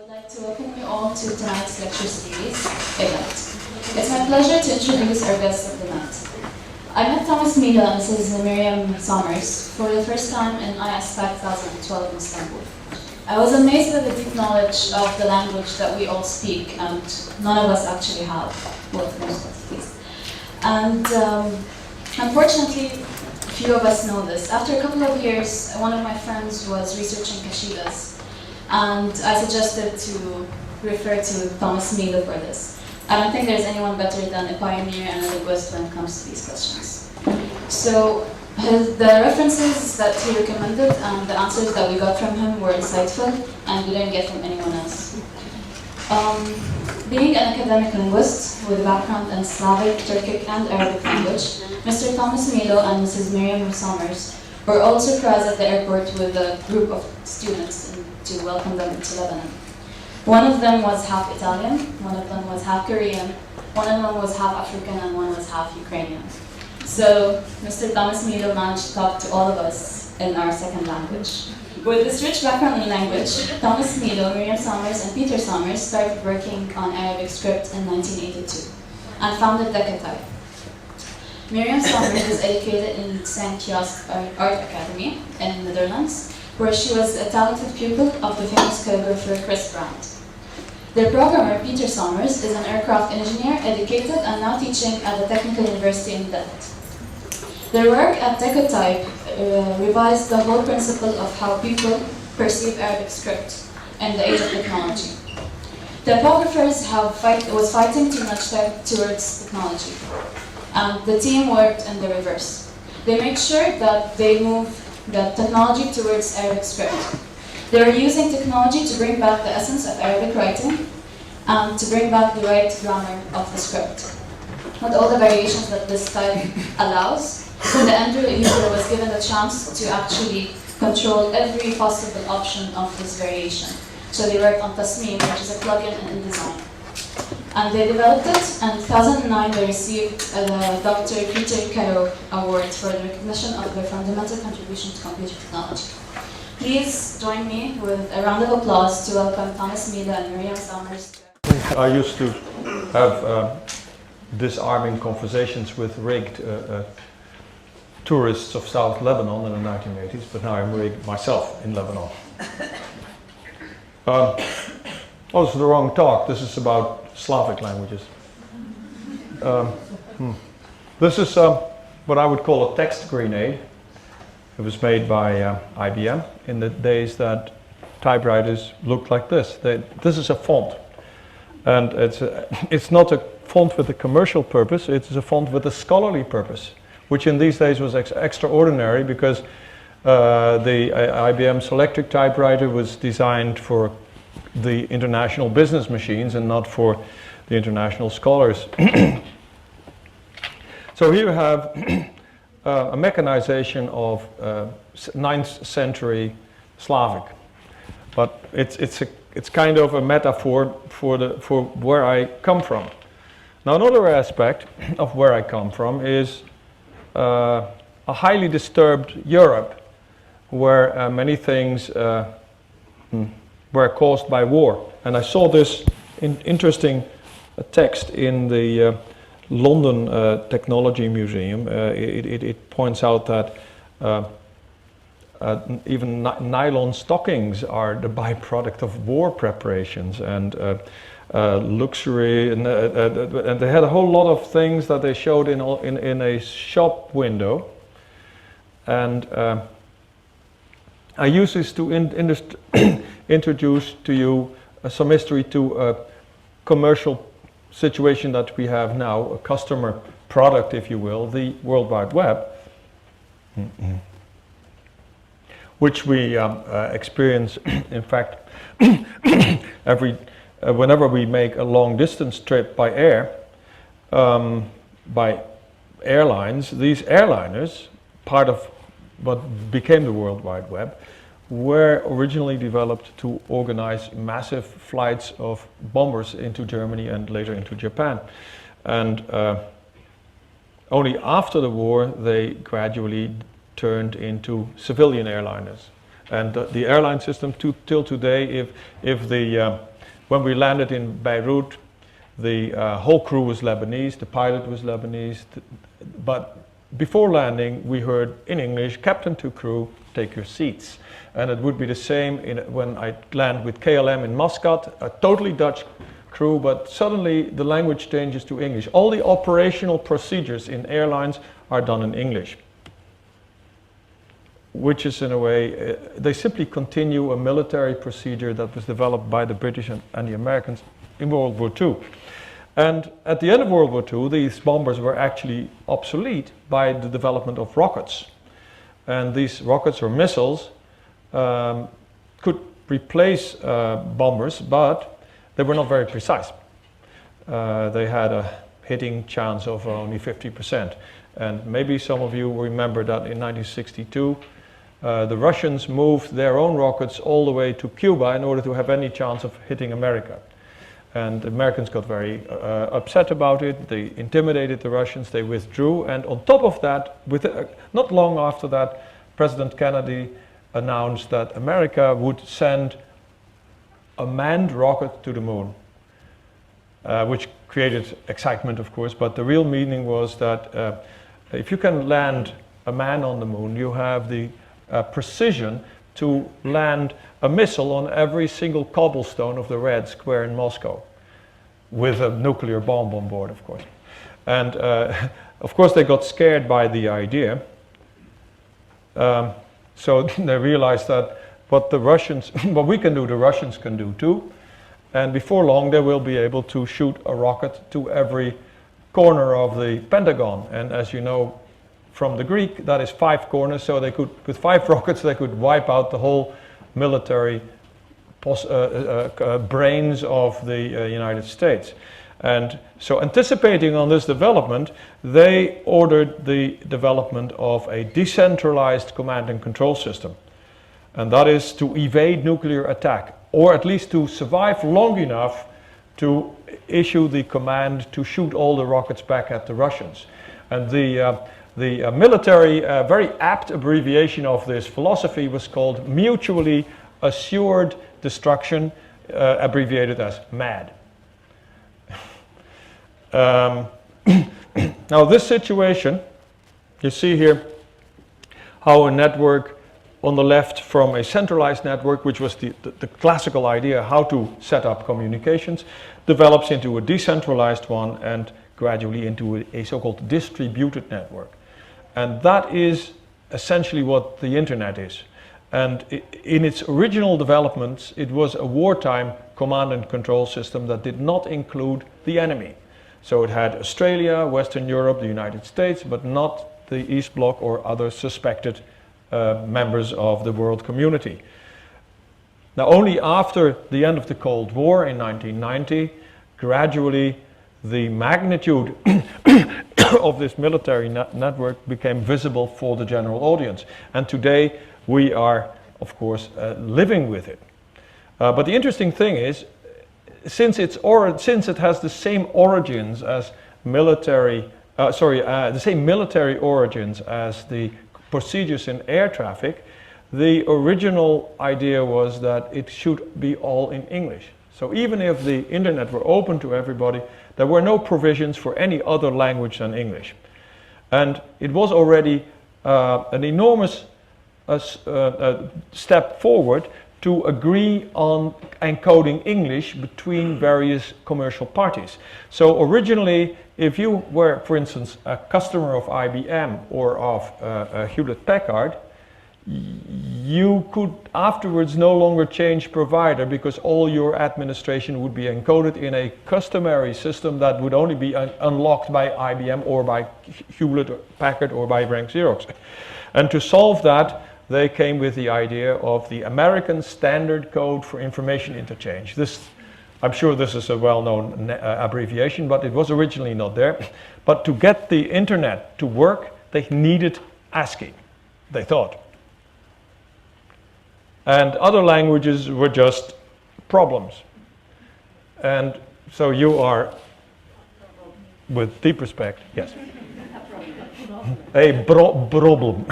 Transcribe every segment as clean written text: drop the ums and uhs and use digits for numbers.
would like to welcome you all to tonight's lecture series event. It's my pleasure to introduce our guest of the night. I met Thomas Milo and Mrs. Miriam Sommers for the first time in ISPAC 2012 in Istanbul. I was amazed with the deep knowledge of the language that we all speak, and none of us actually have, well, most of us at least. And unfortunately, few of us know this. After a couple of years, one of my friends was researching kashidas, and I suggested to refer to Thomas Milo for this. I don't think there's anyone better than a pioneer and a linguist when it comes to these questions. So the references that he recommended and the answers that we got from him were insightful, and we didn't get from anyone else. Being an academic linguist with a background in Slavic, Turkic, and Arabic language, Mr. Thomas Milo and Mrs. Miriam Sommers were all surprised at the airport with a group of students to welcome them to Lebanon. One of them was half Italian, one of them was half Korean, one of them was half African, and one was half Ukrainian. So Mr. Thomas Milo managed to talk to all of us in our second language. With this rich background in language, Thomas Milo, Miriam Sommers, and Peter Sommers started working on Arabic script in 1982 and founded DecoType. Miriam Sommers was educated in St. Kiosk Art Academy in the Netherlands, where she was a talented pupil of the famous calligrapher Chris Brandt. Their programmer, Peter Sommers, is an aircraft engineer, educated and now teaching at the Technical University in Delft. Their work at DecoType revised the whole principle of how people perceive Arabic script in the age of technology. Typographers was fighting too much towards technology, and the team worked in the reverse. They made sure that they moved the technology towards Arabic script. They were using technology to bring back the essence of Arabic writing and to bring back the right grammar of the script, with all the variations that this style allows. So the end user was given the chance to actually control every possible option of this variation. So they worked on Tasmim, which is a plugin in InDesign. And they developed it, and in 2009 they received the Dr. Peter Caro Award for the recognition of their fundamental contribution to computer technology. Please join me with a round of applause to welcome Thomas Milo and Miriam Sommers. I used to have disarming conversations with rigged tourists of South Lebanon in the 1980s, but now I'm rigged myself in Lebanon. Oh, this is the wrong talk. This is about Slavic languages. This is what I would call a text grenade. It was made by IBM in the days that typewriters looked like this. This is a font, and it's not a font with a commercial purpose. It's a font with a scholarly purpose, which in these days was extraordinary because the IBM Selectric typewriter was designed for the international business machines and not for the international scholars. So here you have a mechanization of 9th century Slavic, but it's kind of a metaphor for where I come from. Now, another aspect of where I come from is a highly disturbed Europe, where many things were caused by war. And I saw this interesting text in the London Technology Museum. It points out that even nylon stockings are the byproduct of war preparations and luxury, and they had a whole lot of things that they showed in a shop window. And I use this to introduce to you some history to a commercial situation that we have now, a customer product, if you will, the World Wide Web, which we experience, in fact, whenever we make a long distance trip by air, by airlines. These airliners, part of what became the World Wide Web, were originally developed to organize massive flights of bombers into Germany and later into Japan. And only after the war they gradually turned into civilian airliners. And the airline system till today, when we landed in Beirut, the whole crew was Lebanese, the pilot was Lebanese, but before landing we heard in English, "Captain to crew, take your seats." And it would be the same when I land with KLM in Muscat, a totally Dutch crew, but suddenly the language changes to English. All the operational procedures in airlines are done in English, which is in a way, they simply continue a military procedure that was developed by the British and the Americans in World War II. And at the end of World War II, these bombers were actually obsolete by the development of rockets. And these rockets or missiles could replace bombers, but they were not very precise. They had a hitting chance of only 50%. And maybe some of you remember that in 1962, the Russians moved their own rockets all the way to Cuba in order to have any chance of hitting America. And the Americans got very upset about it. They intimidated the Russians, they withdrew. And on top of that, not long after that, President Kennedy announced that America would send a manned rocket to the moon, which created excitement, of course, but the real meaning was that if you can land a man on the moon, you have the precision to land a missile on every single cobblestone of the Red Square in Moscow, with a nuclear bomb on board, of course. And of course they got scared by the idea, so they realized that what we can do, the Russians can do too. And before long, they will be able to shoot a rocket to every corner of the Pentagon. And as you know from the Greek, that is 5 corners. So they could, with 5 rockets, they could wipe out the whole military brains of the United States. And so anticipating on this development, they ordered the development of a decentralized command and control system. And that is to evade nuclear attack, or at least to survive long enough to issue the command to shoot all the rockets back at the Russians. And the military, very apt abbreviation of this philosophy was called mutually assured destruction, abbreviated as MAD. Now this situation, you see here how a network on the left from a centralized network, which was the classical idea how to set up communications, develops into a decentralized one and gradually into a so-called distributed network. And that is essentially what the internet is. And in its original developments, it was a wartime command and control system that did not include the enemy. So it had Australia, Western Europe, the United States, but not the East Bloc or other suspected members of the world community. Now, only after the end of the Cold War in 1990, gradually the magnitude of this military network became visible for the general audience. And today we are, of course, living with it. But the interesting thing is, since it has the same origins as military, the same military origins as the procedures in air traffic, the original idea was that it should be all in English. So even if the internet were open to everybody, there were no provisions for any other language than English. And it was already an enormous step forward to agree on encoding English between various commercial parties. So originally, if you were, for instance, a customer of IBM or of Hewlett-Packard, you could afterwards no longer change provider because all your administration would be encoded in a customary system that would only be unlocked by IBM or by Hewlett-Packard or by Rank Xerox. And to solve that, they came with the idea of the American Standard Code for Information Interchange. I'm sure this is a well-known abbreviation, but it was originally not there. But to get the internet to work, they needed ASCII, they thought. And other languages were just problems. And so you are, with deep respect, yes. A problem.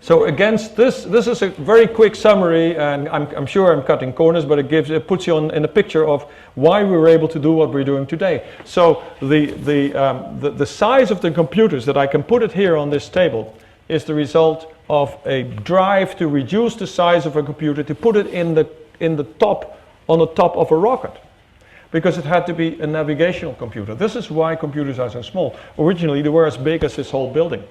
So against this is a very quick summary, and I'm sure I'm cutting corners, but it puts you in a picture of why we were able to do what we're doing today. So the size of the computers that I can put it here on this table is the result of a drive to reduce the size of a computer, to put it on the top of a rocket, because it had to be a navigational computer. This is why computers are so small. Originally, they were as big as this whole building.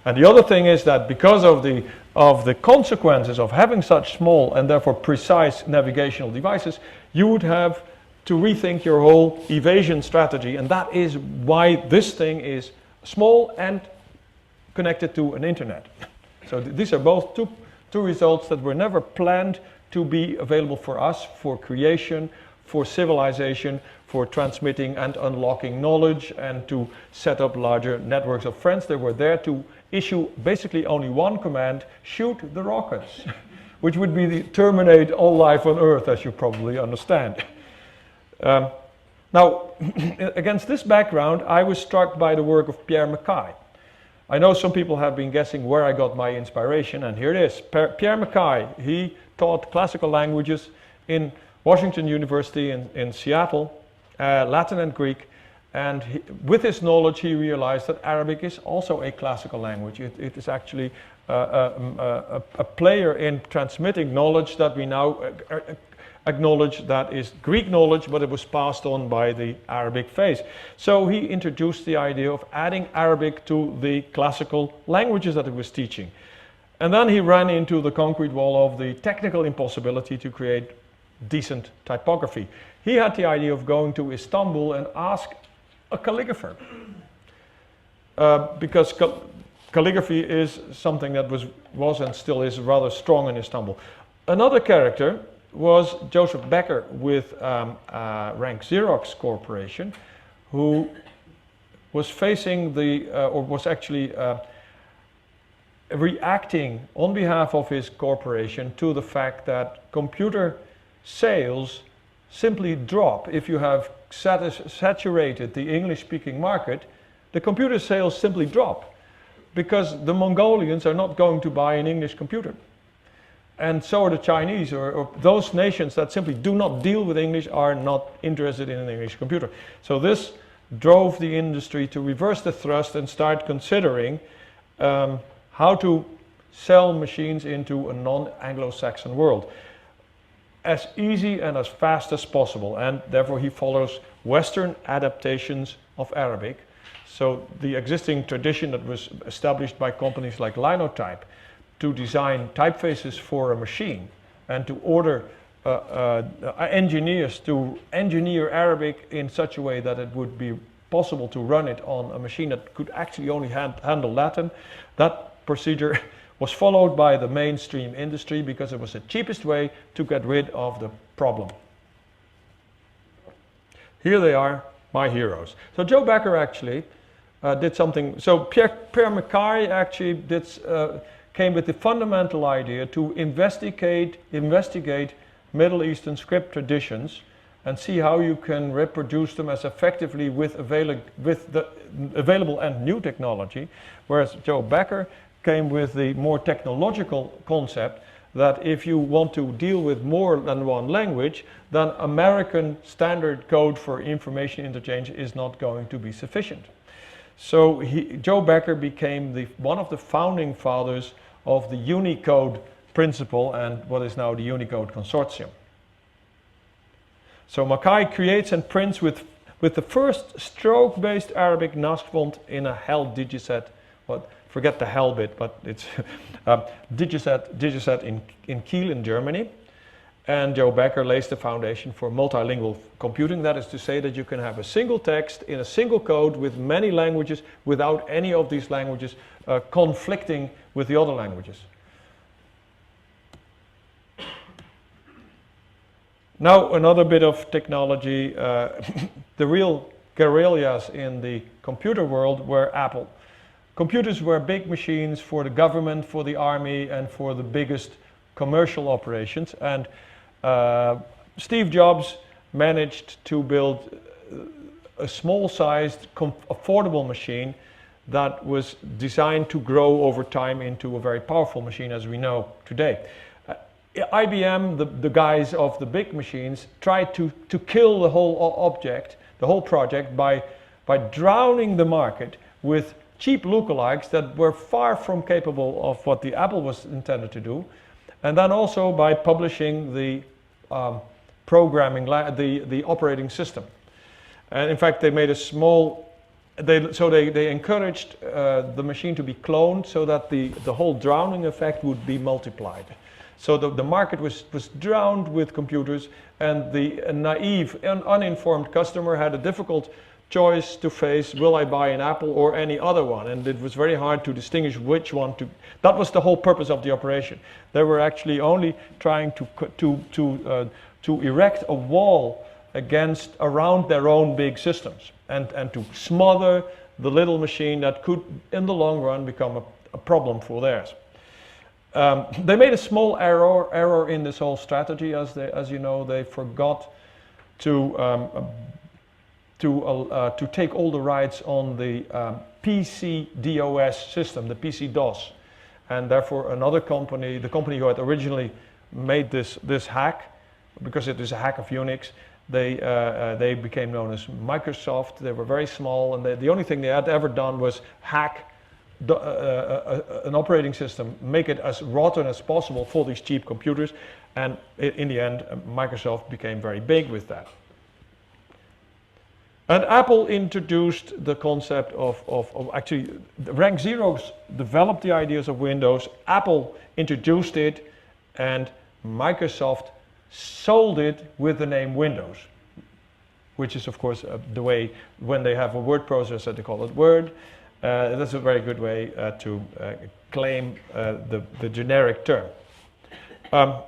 And the other thing is that because of the consequences of having such small and therefore precise navigational devices, you would have to rethink your whole evasion strategy, and that is why this thing is small and connected to an internet. So these are both two results that were never planned to be available for us, for creation, for civilization, for transmitting and unlocking knowledge, and to set up larger networks of friends. They were there to issue basically only one command: shoot the rockets, which would be the terminate all life on Earth, as you probably understand. Now, against this background, I was struck by the work of Pierre Mackay. I know some people have been guessing where I got my inspiration, and here it is. Pierre Mackay, he taught classical languages in Washington University in Seattle, Latin and Greek, and with his knowledge he realized that Arabic is also a classical language. It is actually a player in transmitting knowledge that we now acknowledge that is Greek knowledge, but it was passed on by the Arabic phase. So he introduced the idea of adding Arabic to the classical languages that he was teaching. And then he ran into the concrete wall of the technical impossibility to create decent typography. He had the idea of going to Istanbul and ask a calligrapher, because calligraphy is something that was and still is rather strong in Istanbul. Another character was Joseph Becker with Rank Xerox Corporation, who was facing or was actually reacting on behalf of his corporation to the fact that computer sales simply drop. If you have saturated the English-speaking market, the computer sales simply drop, because the Mongolians are not going to buy an English computer. And so are the Chinese, or those nations that simply do not deal with English are not interested in an English computer. So this drove the industry to reverse the thrust and start considering how to sell machines into a non-Anglo-Saxon world as easy and as fast as possible, and therefore he follows Western adaptations of Arabic. So the existing tradition that was established by companies like DecoType to design typefaces for a machine and to order engineers to engineer Arabic in such a way that it would be possible to run it on a machine that could actually only handle Latin, that procedure was followed by the mainstream industry because it was the cheapest way to get rid of the problem. Here they are, my heroes. So Joe Becker actually did something. So Pierre Mackay actually came with the fundamental idea to investigate Middle Eastern script traditions and see how you can reproduce them as effectively with the available and new technology, whereas Joe Becker came with the more technological concept that if you want to deal with more than one language, then American standard code for information interchange is not going to be sufficient. So Joe Becker became one of the founding fathers of the Unicode principle and what is now the Unicode Consortium. So Mackay creates and prints with the first stroke-based Arabic Naskh font in a HEL digiset. Forget the HEL bit, but it's digiset in Kiel in Germany. And Joe Becker lays the foundation for multilingual computing. That is to say that you can have a single text in a single code with many languages without any of these languages conflicting with the other languages. Now another bit of technology. The real guerrillas in the computer world were Apple. Computers were big machines for the government, for the army, and for the biggest commercial operations. And Steve Jobs managed to build a small-sized, affordable machine that was designed to grow over time into a very powerful machine as we know today. IBM, the guys of the big machines, tried to kill the whole object, the whole project, by drowning the market with cheap lookalikes that were far from capable of what the Apple was intended to do, and then also by publishing the programming, the operating system. And in fact, they made a small, they encouraged the machine to be cloned so that the whole drowning effect would be multiplied. So the market was drowned with computers, and the naive and uninformed customer had a difficult choice to face: will I buy an Apple or any other one? And it was very hard to distinguish which one to. That was the whole purpose of the operation. They were actually only trying to erect a wall around their own big systems, and to smother the little machine that could in the long run become a problem for theirs. They made a small error in this whole strategy, as you know. They forgot to take all the rights on the PC DOS system, the PC DOS, and therefore another company, the company who had originally made this hack, because it is a hack of Unix, they became known as Microsoft. They were very small, and the only thing they had ever done was hack an operating system, make it as rotten as possible for these cheap computers, and in the end Microsoft became very big with that. And Apple introduced the concept of actually, Rank Zeros developed the ideas of Windows, Apple introduced it, and Microsoft sold it with the name Windows, which is of course the way, when they have a word processor, they call it Word. That's a very good way to claim the generic term. I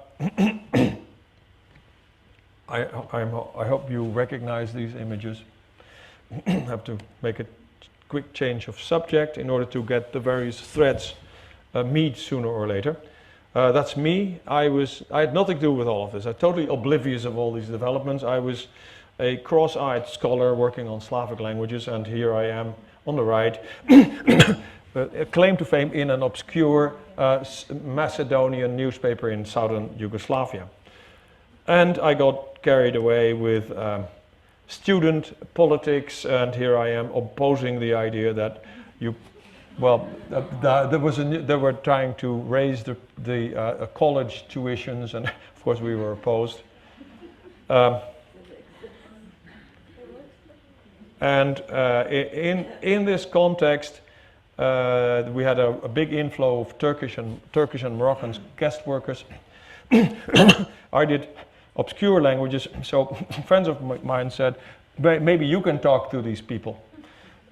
hope you recognize these images. I have to make a quick change of subject in order to get the various threads meet sooner or later. That's me. I had nothing to do with all of this. I'm totally oblivious of all these developments. I was a cross-eyed scholar working on Slavic languages, and here I am on the right, claim to fame in an obscure Macedonian newspaper in southern Yugoslavia. And I got carried away with student politics, and here I am opposing the idea that they were trying to raise the college tuitions, and of course we were opposed. And in this context, we had a big inflow of Turkish and Moroccan guest workers. I did obscure languages, so friends of mine said, maybe you can talk to these people.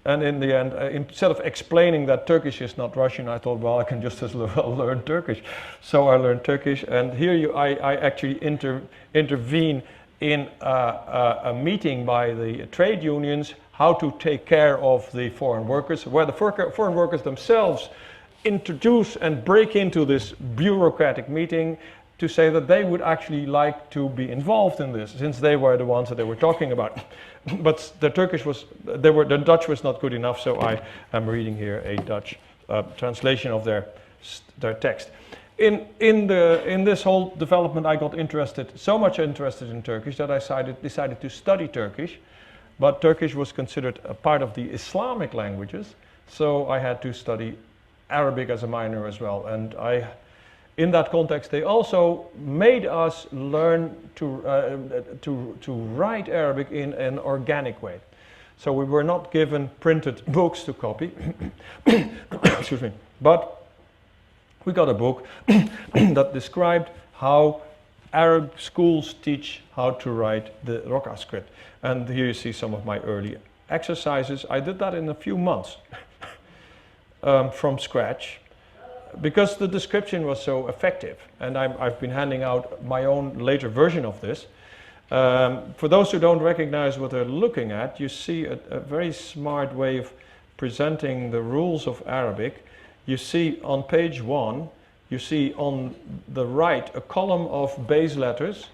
And in the end, instead of explaining that Turkish is not Russian, I thought, well, I can just as well learn Turkish. So I learned Turkish, and here I actually intervene in a meeting by the trade unions, how to take care of the foreign workers, where the foreign workers themselves introduce and break into this bureaucratic meeting to say that they would actually like to be involved in this, since they were the ones that they were talking about. But the Dutch was not good enough, so I am reading here a Dutch translation of their text. In this whole development, I got so much interested in Turkish that I decided to study Turkish. But Turkish was considered a part of the Islamic languages, so I had to study Arabic as a minor as well. And in that context, they also made us learn to write Arabic in an organic way. So we were not given printed books to copy, excuse me, but we got a book that described how Arab schools teach how to write the Roca script. And here you see some of my early exercises. I did that in a few months from scratch, because the description was so effective. And I've been handing out my own later version of this. For those who don't recognize what they're looking at, you see a very smart way of presenting the rules of Arabic. You see on page 1, you see on the right a column of base letters,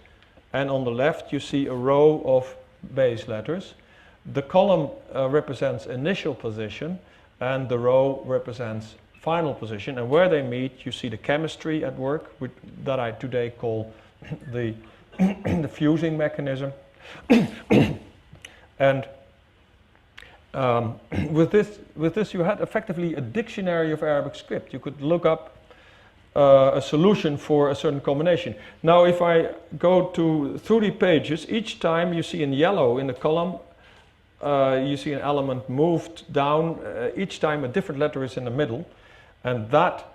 and on the left you see a row of base letters. The column represents initial position, and the row represents final position. And where they meet, you see the chemistry at work, that I today call the, the fusing mechanism. And with this you had effectively a dictionary of Arabic script. You could look up a solution for a certain combination. Now if I go through the pages, each time you see in yellow in the column, you see an element moved down. Each time a different letter is in the middle, and that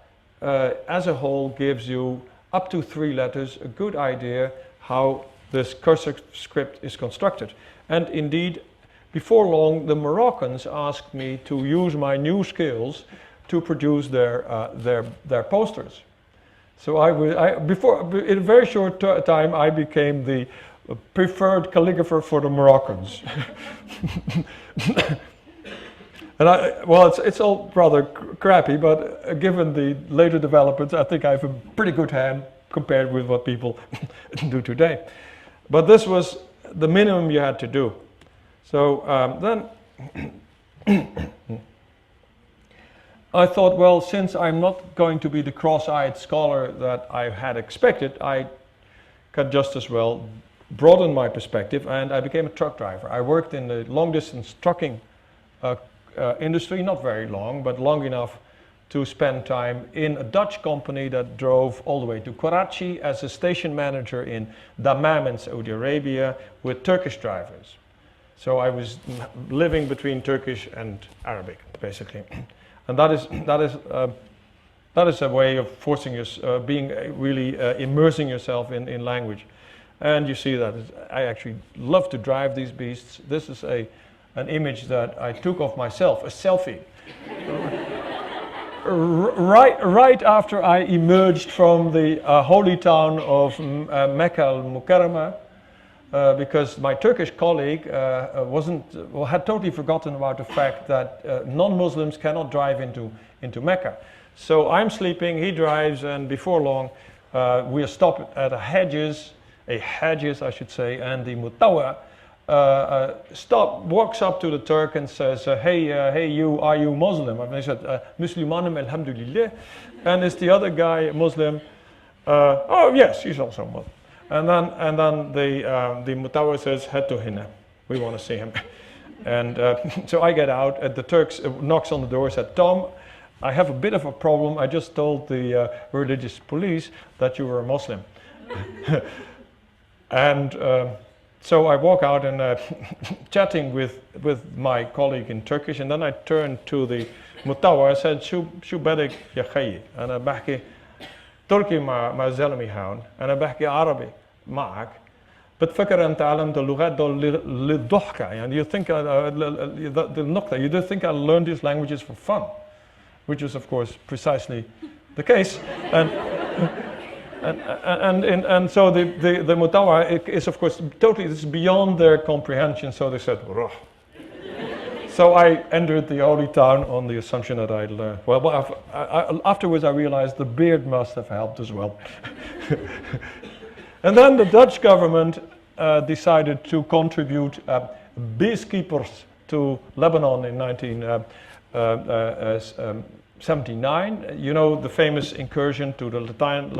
as a whole gives you up to 3 letters a good idea how this cursor script is constructed. And indeed, before long, the Moroccans asked me to use my new skills to produce their posters. So in a very short time, I became the preferred calligrapher for the Moroccans. And it's all rather crappy, but given the later developments, I think I have a pretty good hand compared with what people do today. But this was the minimum you had to do. So then I thought, well, since I'm not going to be the cross-eyed scholar that I had expected, I could just as well broaden my perspective, and I became a truck driver. I worked in the long-distance trucking industry, not very long, but long enough to spend time in a Dutch company that drove all the way to Karachi as a station manager in Dammam in Saudi Arabia with Turkish drivers. So I was living between Turkish and Arabic, basically. And that is a way of forcing immersing yourself in language. And you see that I actually love to drive these beasts. This is an image that I took of myself, a selfie. right after I emerged from the holy town of Mecca al-Mukarramah, because my Turkish colleague had totally forgotten about the fact that non-Muslims cannot drive into Mecca. So I'm sleeping, he drives, and before long we are stopped at a hedges I should say, and the Mutawa walks up to the Turk and says, hey you, are you Muslim? And I said, Muslimanum alhamdulillah. And is the other guy Muslim? Oh yes, he's also Muslim. And then the Mutawa says, head to Hina, we want to see him. And so I get out, and the Turk knocks on the door, said, Tom, I have a bit of a problem. I just told the religious police that you were a Muslim. And so I walk out and chatting with my colleague in Turkish, and then I turned to the Mutawa. I said, "Shu badik ya khayi?" And I bahki Turki ma zalmi haun, and I bahki Arabi ma'ak. But فكر أن تعلم اللغات للضحكة. And you think you don't think I learned these languages for fun, which is of course precisely the case. And so the Mutawa is of course totally, this is beyond their comprehension. So they said, Ruh. So I entered the holy town on the assumption that I'd learned. Well, afterwards I realized the beard must have helped as well. And then the Dutch government decided to contribute peacekeepers to Lebanon in 1979. You know, the famous incursion to the Latine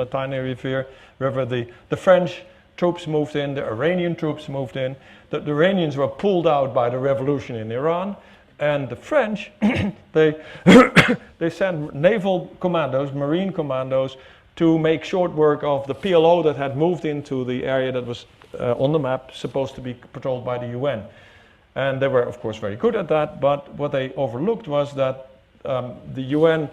River. The French troops moved in, the Iranian troops moved in. The Iranians were pulled out by the revolution in Iran, and the French, they sent naval commandos, marine commandos, to make short work of the PLO that had moved into the area that was on the map supposed to be patrolled by the UN. And they were of course very good at that, but what they overlooked was that the UN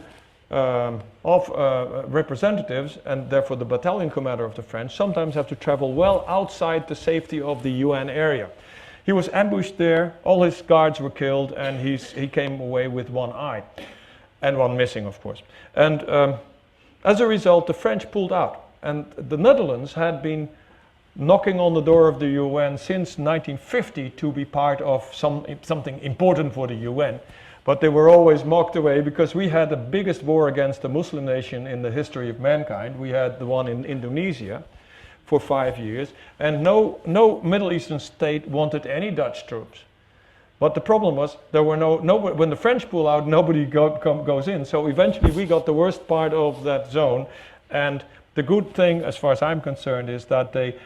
representatives, and therefore the battalion commander of the French, sometimes have to travel well outside the safety of the UN area. He was ambushed there, all his guards were killed, and he came away with one eye, and one missing of course. And as a result, the French pulled out, and the Netherlands had been knocking on the door of the UN since 1950 to be part of something important for the UN. But they were always mocked away because we had the biggest war against a Muslim nation in the history of mankind. We had the one in Indonesia for 5 years, and no Middle Eastern state wanted any Dutch troops. But the problem was there were no when the French pull out, nobody goes in. So eventually we got the worst part of that zone. And the good thing, as far as I'm concerned, is that they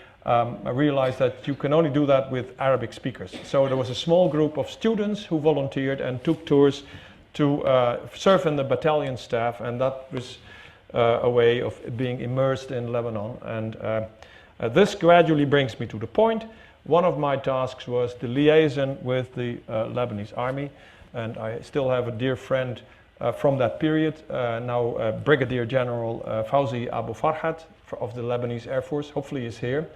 realized that you can only do that with Arabic speakers. So there was a small group of students who volunteered and took tours to serve in the battalion staff, and that was a way of being immersed in Lebanon. And this gradually brings me to the point. One of my tasks was the liaison with the Lebanese army, and I still have a dear friend from that period, now Brigadier General Fawzi Abu Farhat of the Lebanese Air Force. Hopefully he's here,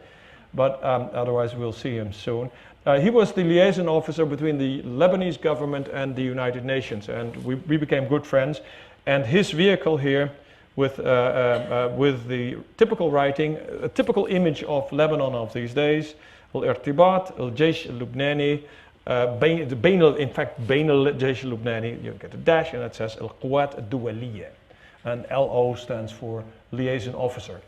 but otherwise we'll see him soon. He was the liaison officer between the Lebanese government and the United Nations, and we became good friends. And his vehicle here with the typical writing, a typical image of Lebanon of these days, Al-Irtibat, Al-Jaysh Al-Lubnani, in fact, Bain al-Jaysh Al-Lubnani, you get a dash and it says Al-Quwat Al-Duwaliyya. And LO stands for liaison officer,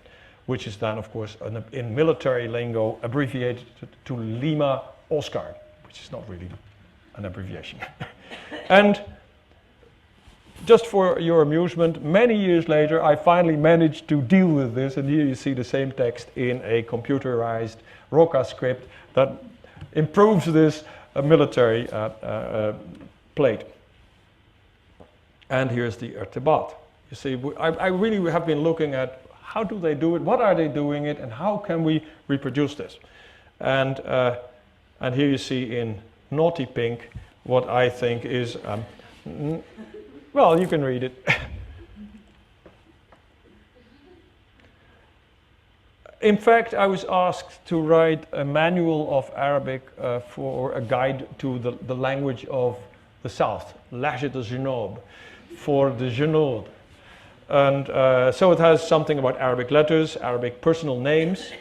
which is then, of course, in military lingo, abbreviated to Lima Oscar, which is not really an abbreviation. And just for your amusement, many years later, I finally managed to deal with this, and here you see the same text in a computerized Roca script that improves this military plate. And here's the Irtibat. You see, I really have been looking at how do they do it, what are they doing it, and how can we reproduce this? And here you see in naughty pink what I think is, well, you can read it. In fact, I was asked to write a manual of Arabic for a guide to the language of the South, Lahjat al-Junub, for the Junud. And so it has something about Arabic letters, Arabic personal names.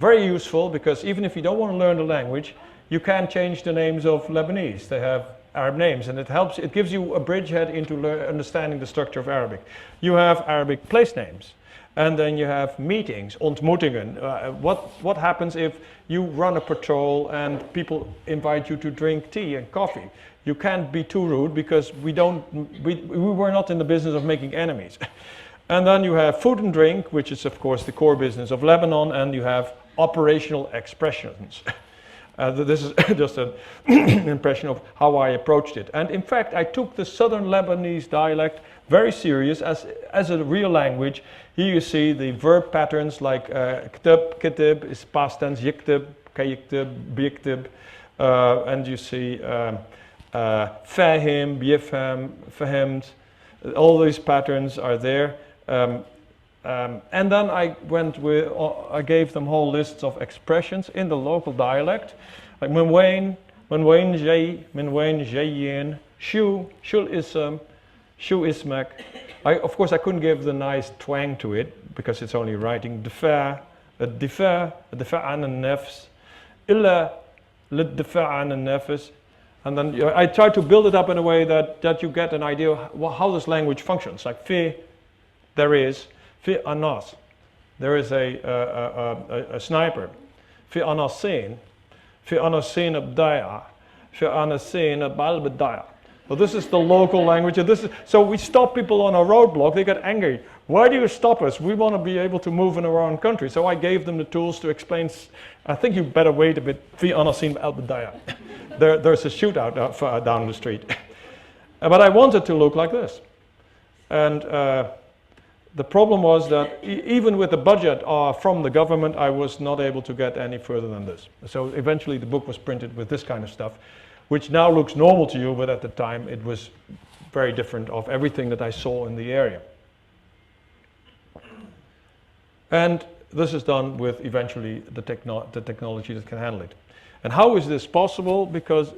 Very useful, because even if you don't want to learn the language, you can change the names of Lebanese. They have Arab names, and it gives you a bridgehead into understanding the structure of Arabic. You have Arabic place names, and then you have meetings, ontmoetingen. What happens if you run a patrol and people invite you to drink tea and coffee? You can't be too rude, because we were not in the business of making enemies. And then you have food and drink, which is of course the core business of Lebanon, and you have operational expressions. This is just an impression of how I approached it. And in fact, I took the southern Lebanese dialect very serious as a real language. Here you see the verb patterns like ktib, kitib is past tense, yiktib, kayiktib, biyiktib. And you see fahim, bifham, fahimed. All these patterns are there. And then I gave them whole lists of expressions in the local dialect, like minwain jay, minwain jayin, shul ism, shu ismak. Of course, I couldn't give the nice twang to it, because it's only writing difa, difa an al-nafs, illa lid-difa an al-nafs. And then I try to build it up in a way that you get an idea of how this language functions. Like fi, there is. Fi anas, there is a sniper. Fi anasin abdaya. Fi anasin abal bidaya. Well, this is the local language. So we stop people on a roadblock, they get angry. Why do you stop us? We want to be able to move in our own country. So I gave them the tools to explain, I think you better wait a bit. Fi anasin abal bidaya. There's a shootout down the street. But I wanted to look like this. And the problem was that even with the budget from the government, I was not able to get any further than this. So eventually the book was printed with this kind of stuff, which now looks normal to you, but at the time it was very different of everything that I saw in the area. And this is done with eventually the technology that can handle it. And how is this possible? Because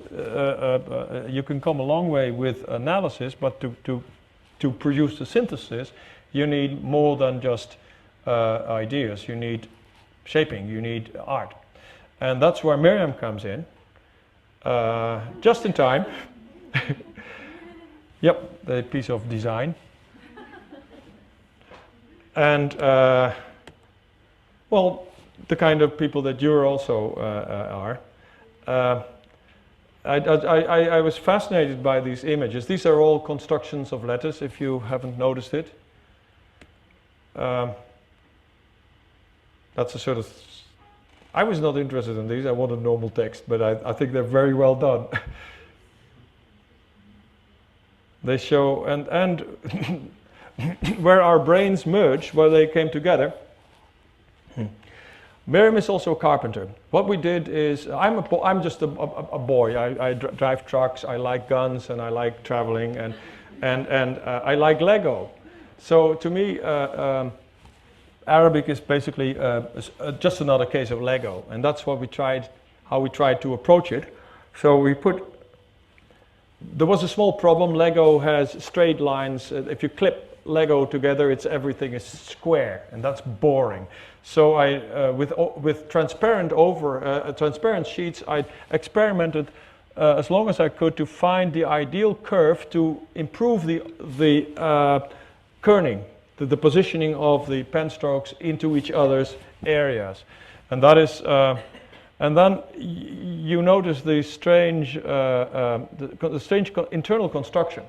you can come a long way with analysis, but to produce the synthesis, you need more than just ideas. You need shaping, you need art. And that's where Miriam comes in, just in time. Yep, the piece of design. And, well, the kind of people that you also are. I was fascinated by these images. These are all constructions of letters, if you haven't noticed it. That's a sort of... I was not interested in these, I wanted normal text, but I think they're very well done. They show, and where our brains merge, where they came together. Miriam is also a carpenter. What we did is, I'm just a boy. I drive trucks, I like guns, and I like traveling, and I like Lego. So to me, Arabic is basically just another case of Lego, and that's what we tried, how we tried to approach it. So we there was a small problem. Lego has straight lines. If you clip Lego together, everything is square, and that's boring. So I, with transparent sheets, I experimented as long as I could to find the ideal curve to improve the kerning, the positioning of the pen strokes into each other's areas, and that is. And then you notice the strange internal construction.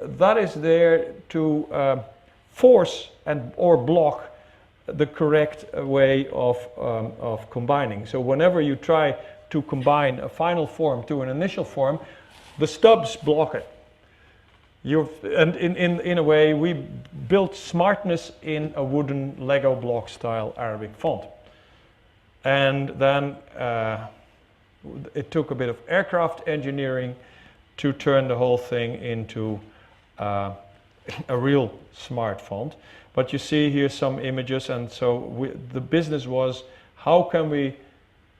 That is there to force or block the correct way of combining. So whenever you try to combine a final form to an initial form, the stubs block it. And in a way, we built smartness in a wooden Lego block style Arabic font. And then it took a bit of aircraft engineering to turn the whole thing into a real smart font. But you see here some images, and so the business was, how can we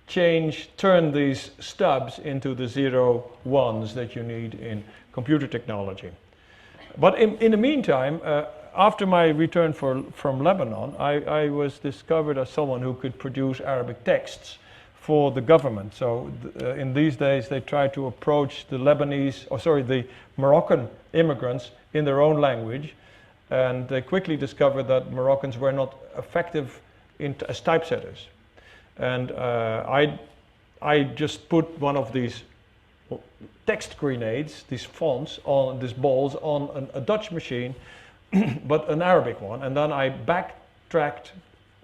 turn these stubs into the 0 1s that you need in computer technology. But in the meantime, after my return from Lebanon, I was discovered as someone who could produce Arabic texts for the government. So in these days they try to approach the the Moroccan immigrants in their own language, and they quickly discovered that Moroccans were not effective as typesetters. And I just put one of these text grenades, these fonts, these balls on a Dutch machine, but an Arabic one, and then I backtracked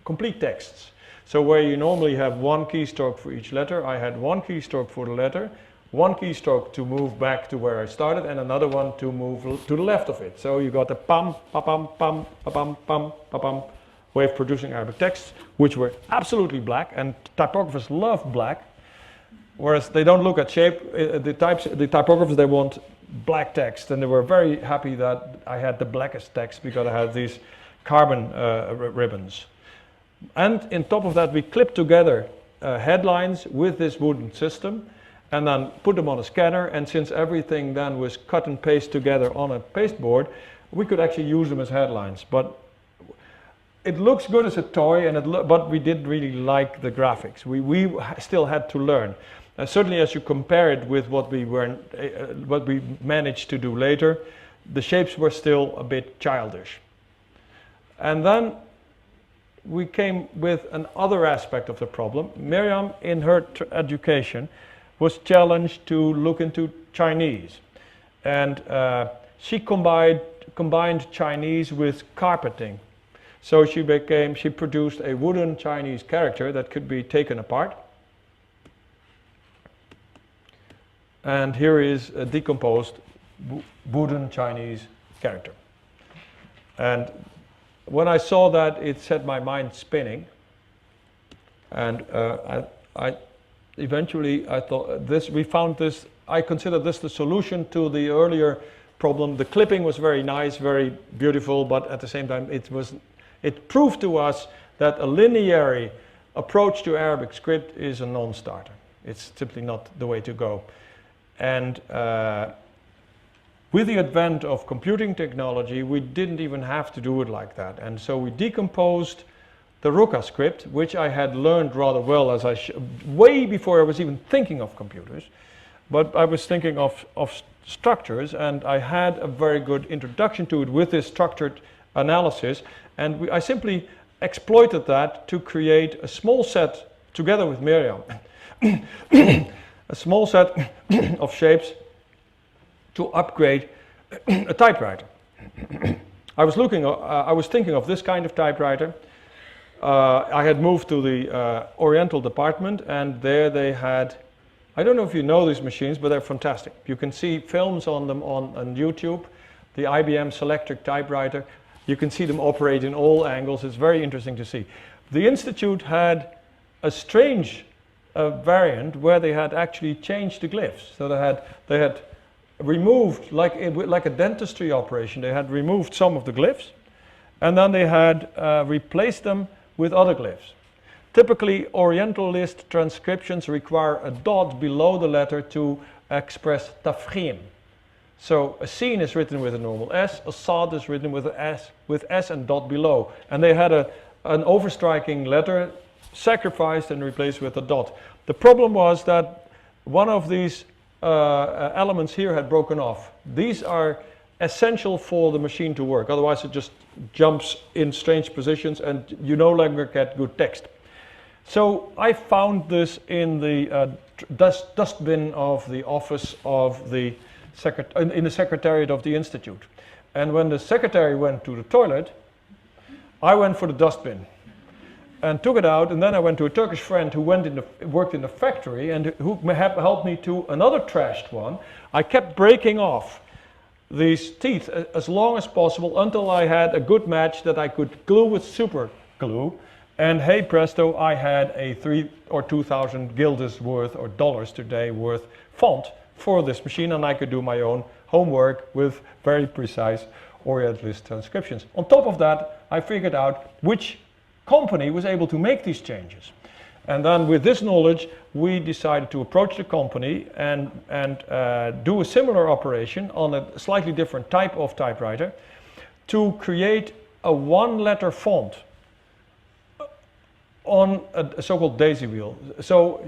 complete texts. So where you normally have one keystroke for each letter, I had one keystroke for the letter, one keystroke to move back to where I started, and another one to move to the left of it. So you got a pam, pa-pam, pam, pa-pam, pam, pa-pam way of producing Arabic texts, which were absolutely black, and typographers love black, whereas they don't look at shape. The typographers, they want black text, and they were very happy that I had the blackest text because I had these carbon ribbons. And on top of that, we clipped together headlines with this wooden system, and then put them on a scanner, and since everything then was cut and paste together on a pasteboard, we could actually use them as headlines. But it looks good as a toy, but we didn't really like the graphics. We still had to learn. Certainly as you compare it with what we managed to do later, the shapes were still a bit childish. And then we came with another aspect of the problem. Miriam, in her education, was challenged to look into Chinese. And she combined Chinese with carpeting. So she produced a wooden Chinese character that could be taken apart. And here is a decomposed wooden Chinese character. And when I saw that, it set my mind spinning. And eventually I thought we found this, I consider this the solution to the earlier problem. The clipping was very nice, very beautiful, but at the same time it proved to us that a linear approach to Arabic script is a non-starter. It's simply not the way to go. And with the advent of computing technology, we didn't even have to do it like that. And so we decomposed the Ruka script, which I had learned rather well way before I was even thinking of computers. But I was thinking of structures, and I had a very good introduction to it with this structured analysis. And I simply exploited that to create a small set, together with Miriam, a small set of shapes to upgrade a typewriter. I was thinking of this kind of typewriter. I had moved to the Oriental department, and there they had, I don't know if you know these machines, but they're fantastic. You can see films on them on YouTube, the IBM Selectric typewriter. You can see them operate in all angles. It's very interesting to see. The Institute had a strange variant where they had actually changed the glyphs. So they had removed, like a dentistry operation, they had removed some of the glyphs, and then they had replaced them with other glyphs. Typically, Orientalist transcriptions require a dot below the letter to express tafkhim. So a sin is written with a normal S, a sad is written with S and dot below. And they had an overstriking letter sacrificed and replaced with a dot. The problem was that one of these elements here had broken off. These are essential for the machine to work, otherwise it just jumps in strange positions and you no longer get good text. So I found this in the dustbin of the office of the in the secretariat of the Institute. And when the secretary went to the toilet, I went for the dustbin and took it out, and then I went to a Turkish friend who worked in the factory and who helped me to another trashed one. I kept breaking off these teeth as long as possible until I had a good match that I could glue with super glue, and hey presto, I had a 3,000 or 2,000 guilders worth, or dollars today worth, font for this machine, and I could do my own homework with very precise Orientalist transcriptions. On top of that, I figured out which company was able to make these changes. And then with this knowledge, we decided to approach the company and do a similar operation on a slightly different type of typewriter to create a one-letter font on a so-called daisy wheel. So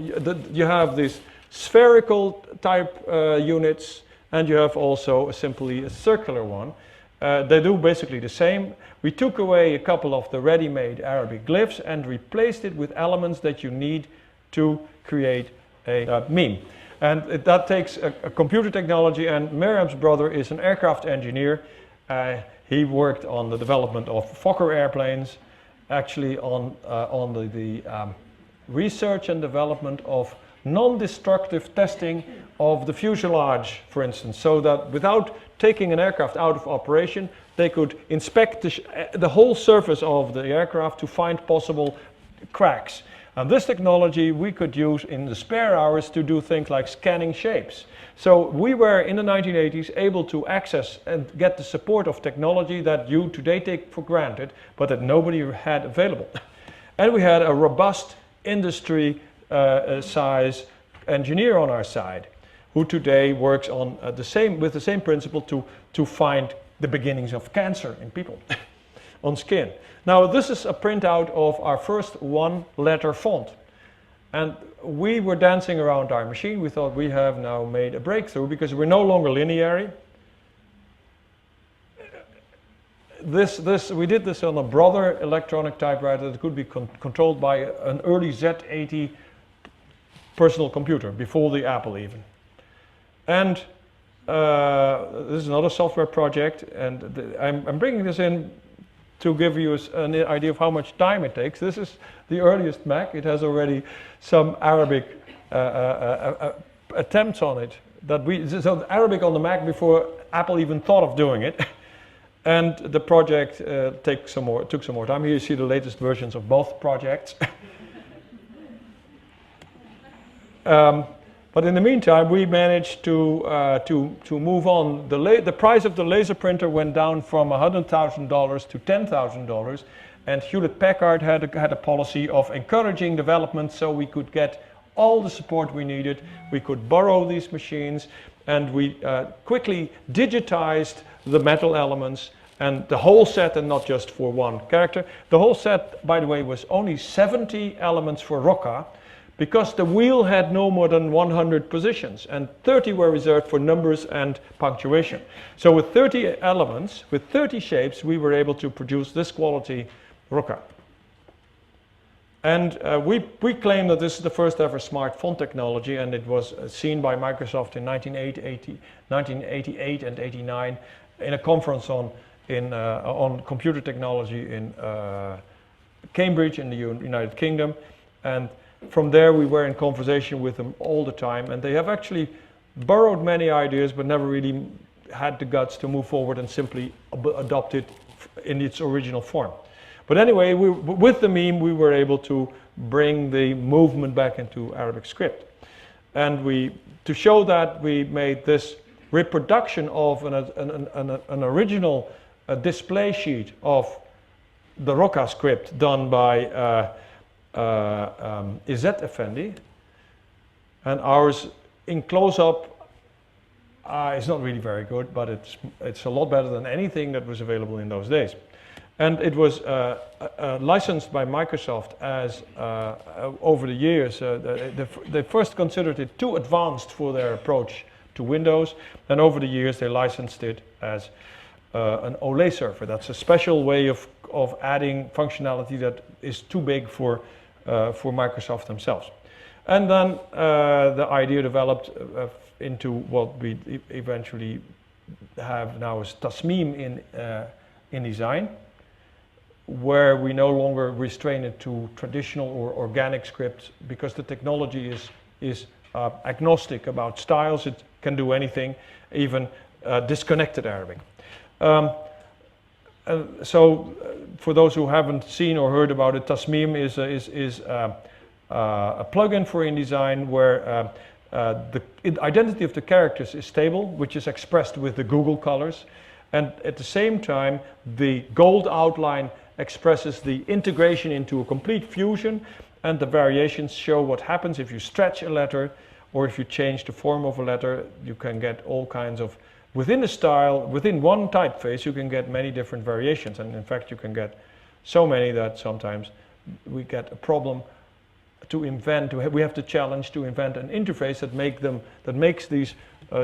you have these spherical type units, and you have also simply a circular one. They do basically the same. We took away a couple of the ready-made Arabic glyphs and replaced it with elements that you need to create a meme. And that takes a computer technology, and Miriam's brother is an aircraft engineer. He worked on the development of Fokker airplanes, actually on the research and development of non-destructive testing of the fuselage, for instance, so that without taking an aircraft out of operation, they could inspect the whole surface of the aircraft to find possible cracks. And this technology we could use in the spare hours to do things like scanning shapes. So we were in the 1980s able to access and get the support of technology that you today take for granted, but that nobody had available. And we had a robust industry size engineer on our side, who today works on with the same principle to find the beginnings of cancer in people on skin. Now this is a printout of our first one-letter font, and we were dancing around our machine. We thought we have now made a breakthrough because we're no longer linear. We did this on a Brother electronic typewriter that could be controlled by an early Z80 personal computer, before the Apple even. And this is another software project, and I'm bringing this in to give you an idea of how much time it takes. This is the earliest Mac. It has already some Arabic attempts on it. So Arabic on the Mac before Apple even thought of doing it. And the project took some more time. Here you see the latest versions of both projects. But in the meantime, we managed to move on. The price of the laser printer went down from $100,000 to $10,000, and Hewlett-Packard had a policy of encouraging development, so we could get all the support we needed. We could borrow these machines, and we quickly digitized the metal elements and the whole set, and not just for one character. The whole set, by the way, was only 70 elements for Rocca, because the wheel had no more than 100 positions, and 30 were reserved for numbers and punctuation. So with 30 elements, with 30 shapes, we were able to produce this quality Rocca. And we claim that this is the first ever smart font technology, and it was seen by Microsoft in 1988 and 89 in a conference on computer technology in Cambridge in the United Kingdom. And from there we were in conversation with them all the time, and they have actually borrowed many ideas but never really had the guts to move forward and simply adopt it in its original form. But anyway, with the meme we were able to bring the movement back into Arabic script. And to show that, we made this reproduction of an original display sheet of the Roca script done by Izzet Effendi. And ours in close-up is not really very good, but it's a lot better than anything that was available in those days. And it was licensed by Microsoft as, over the years, they first considered it too advanced for their approach to Windows, and over the years they licensed it as an Olé server. That's a special way of adding functionality that is too big for Microsoft themselves. And then the idea developed into what we eventually have now as Tasmim in design, where we no longer restrain it to traditional or organic scripts, because the technology is agnostic about styles. It can do anything, even disconnected Arabic. So for those who haven't seen or heard about it, Tasmim is a plugin for InDesign where the identity of the characters is stable, which is expressed with the Google colors, and at the same time the gold outline expresses the integration into a complete fusion, and the variations show what happens if you stretch a letter or if you change the form of a letter. You can get all kinds of, within a style, within one typeface, you can get many different variations, and in fact you can get so many that sometimes we get a problem to invent. We have the challenge to invent an interface that makes these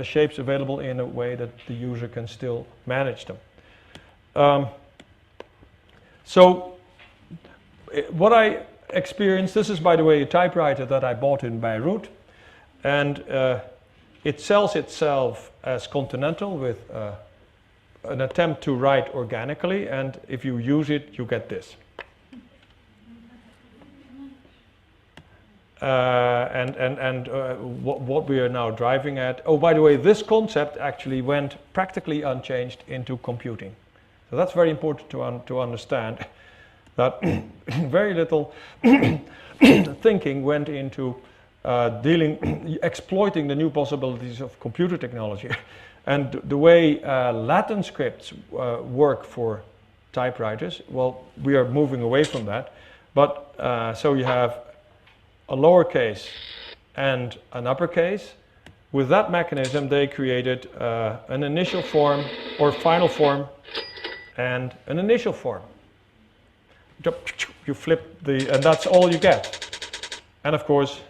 shapes available in a way that the user can still manage them. So what I experienced, this is by the way a typewriter that I bought in Beirut, and it sells itself as Continental with an attempt to write organically, and if you use it you get this. What we are now driving at, oh by the way, this concept actually went practically unchanged into computing. So that's very important to understand, that very little thinking went into exploiting the new possibilities of computer technology. And the way Latin scripts work for typewriters, well, we are moving away from that. But so you have a lowercase and an uppercase. With that mechanism, they created an initial form or final form and an initial form. You flip and that's all you get. And of course,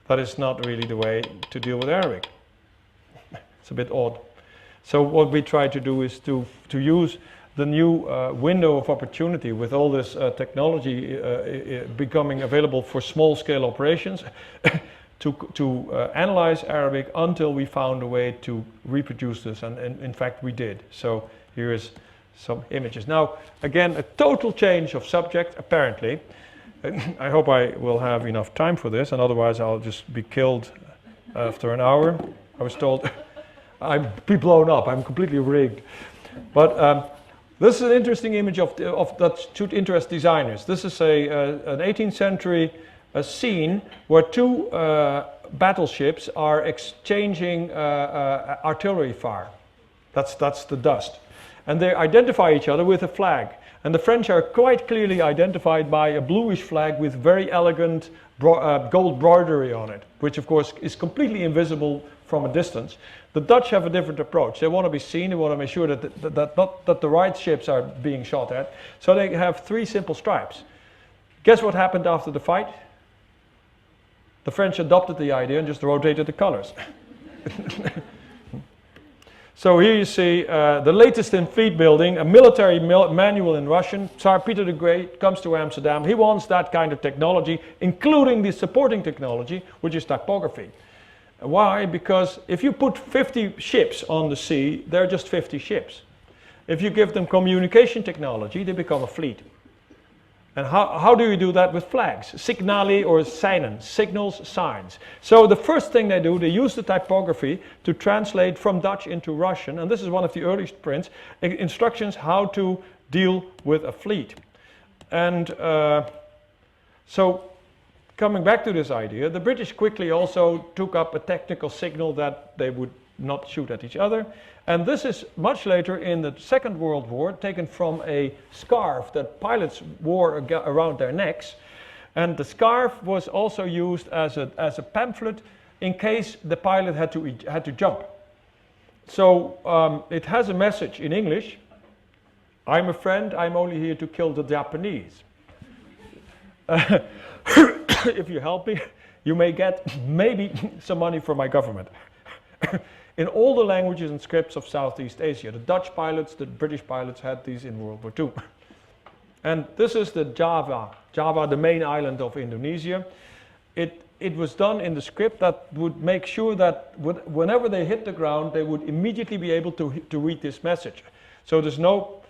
that is not really the way to deal with Arabic. It's a bit odd. So what we try to do is to use the new window of opportunity with all this technology becoming available for small-scale operations to analyze Arabic until we found a way to reproduce this, and in fact we did. So here is some images. Now again, a total change of subject apparently. I hope I will have enough time for this, and otherwise I'll just be killed after an hour. I was told I'd be blown up, I'm completely rigged. But this is an interesting image of that should interest designers. This is an 18th century scene where two battleships are exchanging artillery fire. That's the dust. And they identify each other with a flag. And the French are quite clearly identified by a bluish flag with very elegant gold broidery on it, which of course is completely invisible from a distance. The Dutch have a different approach. They want to be seen, they want to make sure that the right ships are being shot at. So they have three simple stripes. Guess what happened after the fight? The French adopted the idea and just rotated the colors. So here you see the latest in fleet building, a military manual in Russian. Tsar Peter the Great comes to Amsterdam. He wants that kind of technology, including the supporting technology, which is typography. Why? Because if you put 50 ships on the sea, they're just 50 ships. If you give them communication technology, they become a fleet. And how do you do that with flags? Signali or seinen, signals, signs. So the first thing they do, they use the typography to translate from Dutch into Russian, and this is one of the earliest prints, instructions how to deal with a fleet. And so coming back to this idea, the British quickly also took up a technical signal that they would not shoot at each other. And this is much later in the Second World War, taken from a scarf that pilots wore around their necks. And the scarf was also used as a pamphlet in case the pilot had to jump. So it has a message in English. I'm a friend, I'm only here to kill the Japanese. If you help me, you may get maybe some money from my government. In all the languages and scripts of Southeast Asia, the Dutch pilots, the British pilots had these in World War II. And this is the Java, the main island of Indonesia. It was done in the script that would make sure that whenever they hit the ground, they would immediately be able to read this message. So there's no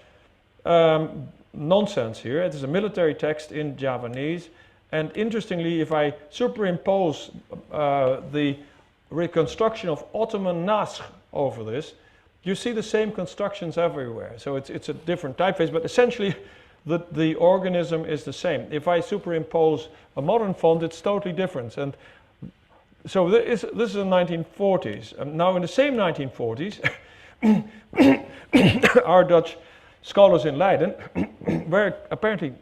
nonsense here. It is a military text in Javanese. And interestingly, if I superimpose the reconstruction of Ottoman Nasr over this, you see the same constructions everywhere. So it's a different typeface, but essentially the organism is the same. If I superimpose a modern font, it's totally different. And so this is the 1940s. And now in the same 1940s, our Dutch scholars in Leiden were apparently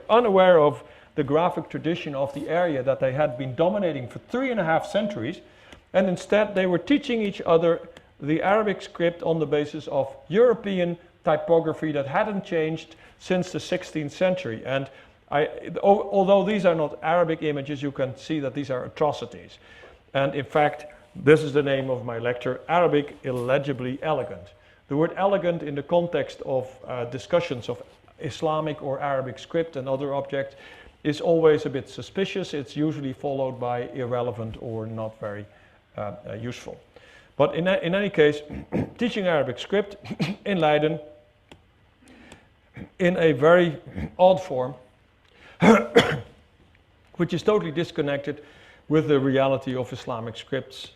unaware of the graphic tradition of the area that they had been dominating for 3.5 centuries, and instead they were teaching each other the Arabic script on the basis of European typography that hadn't changed since the 16th century. And although these are not Arabic images, you can see that these are atrocities. And in fact, this is the name of my lecture, Arabic Illegibly Elegant. The word elegant in the context of discussions of Islamic or Arabic script and other objects is always a bit suspicious. It's usually followed by irrelevant or not very useful. But in any case, teaching Arabic script in Leiden in a very odd form, which is totally disconnected with the reality of Islamic scripts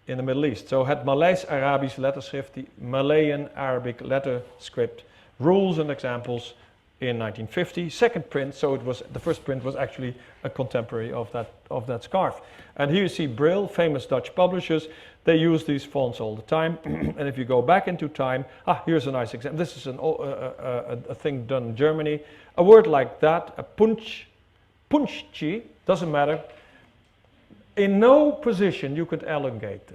in the Middle East. So het Maleis-Arabisch letterschrift, the Malayan Arabic letter script, rules and examples in 1950. Second print, so the first print was actually a contemporary of that scarf. And here you see Brill, famous Dutch publishers. They use these fonts all the time. And if you go back into time, here's a nice example. This is a thing done in Germany. A word like that, a punchi, doesn't matter. In no position you could elongate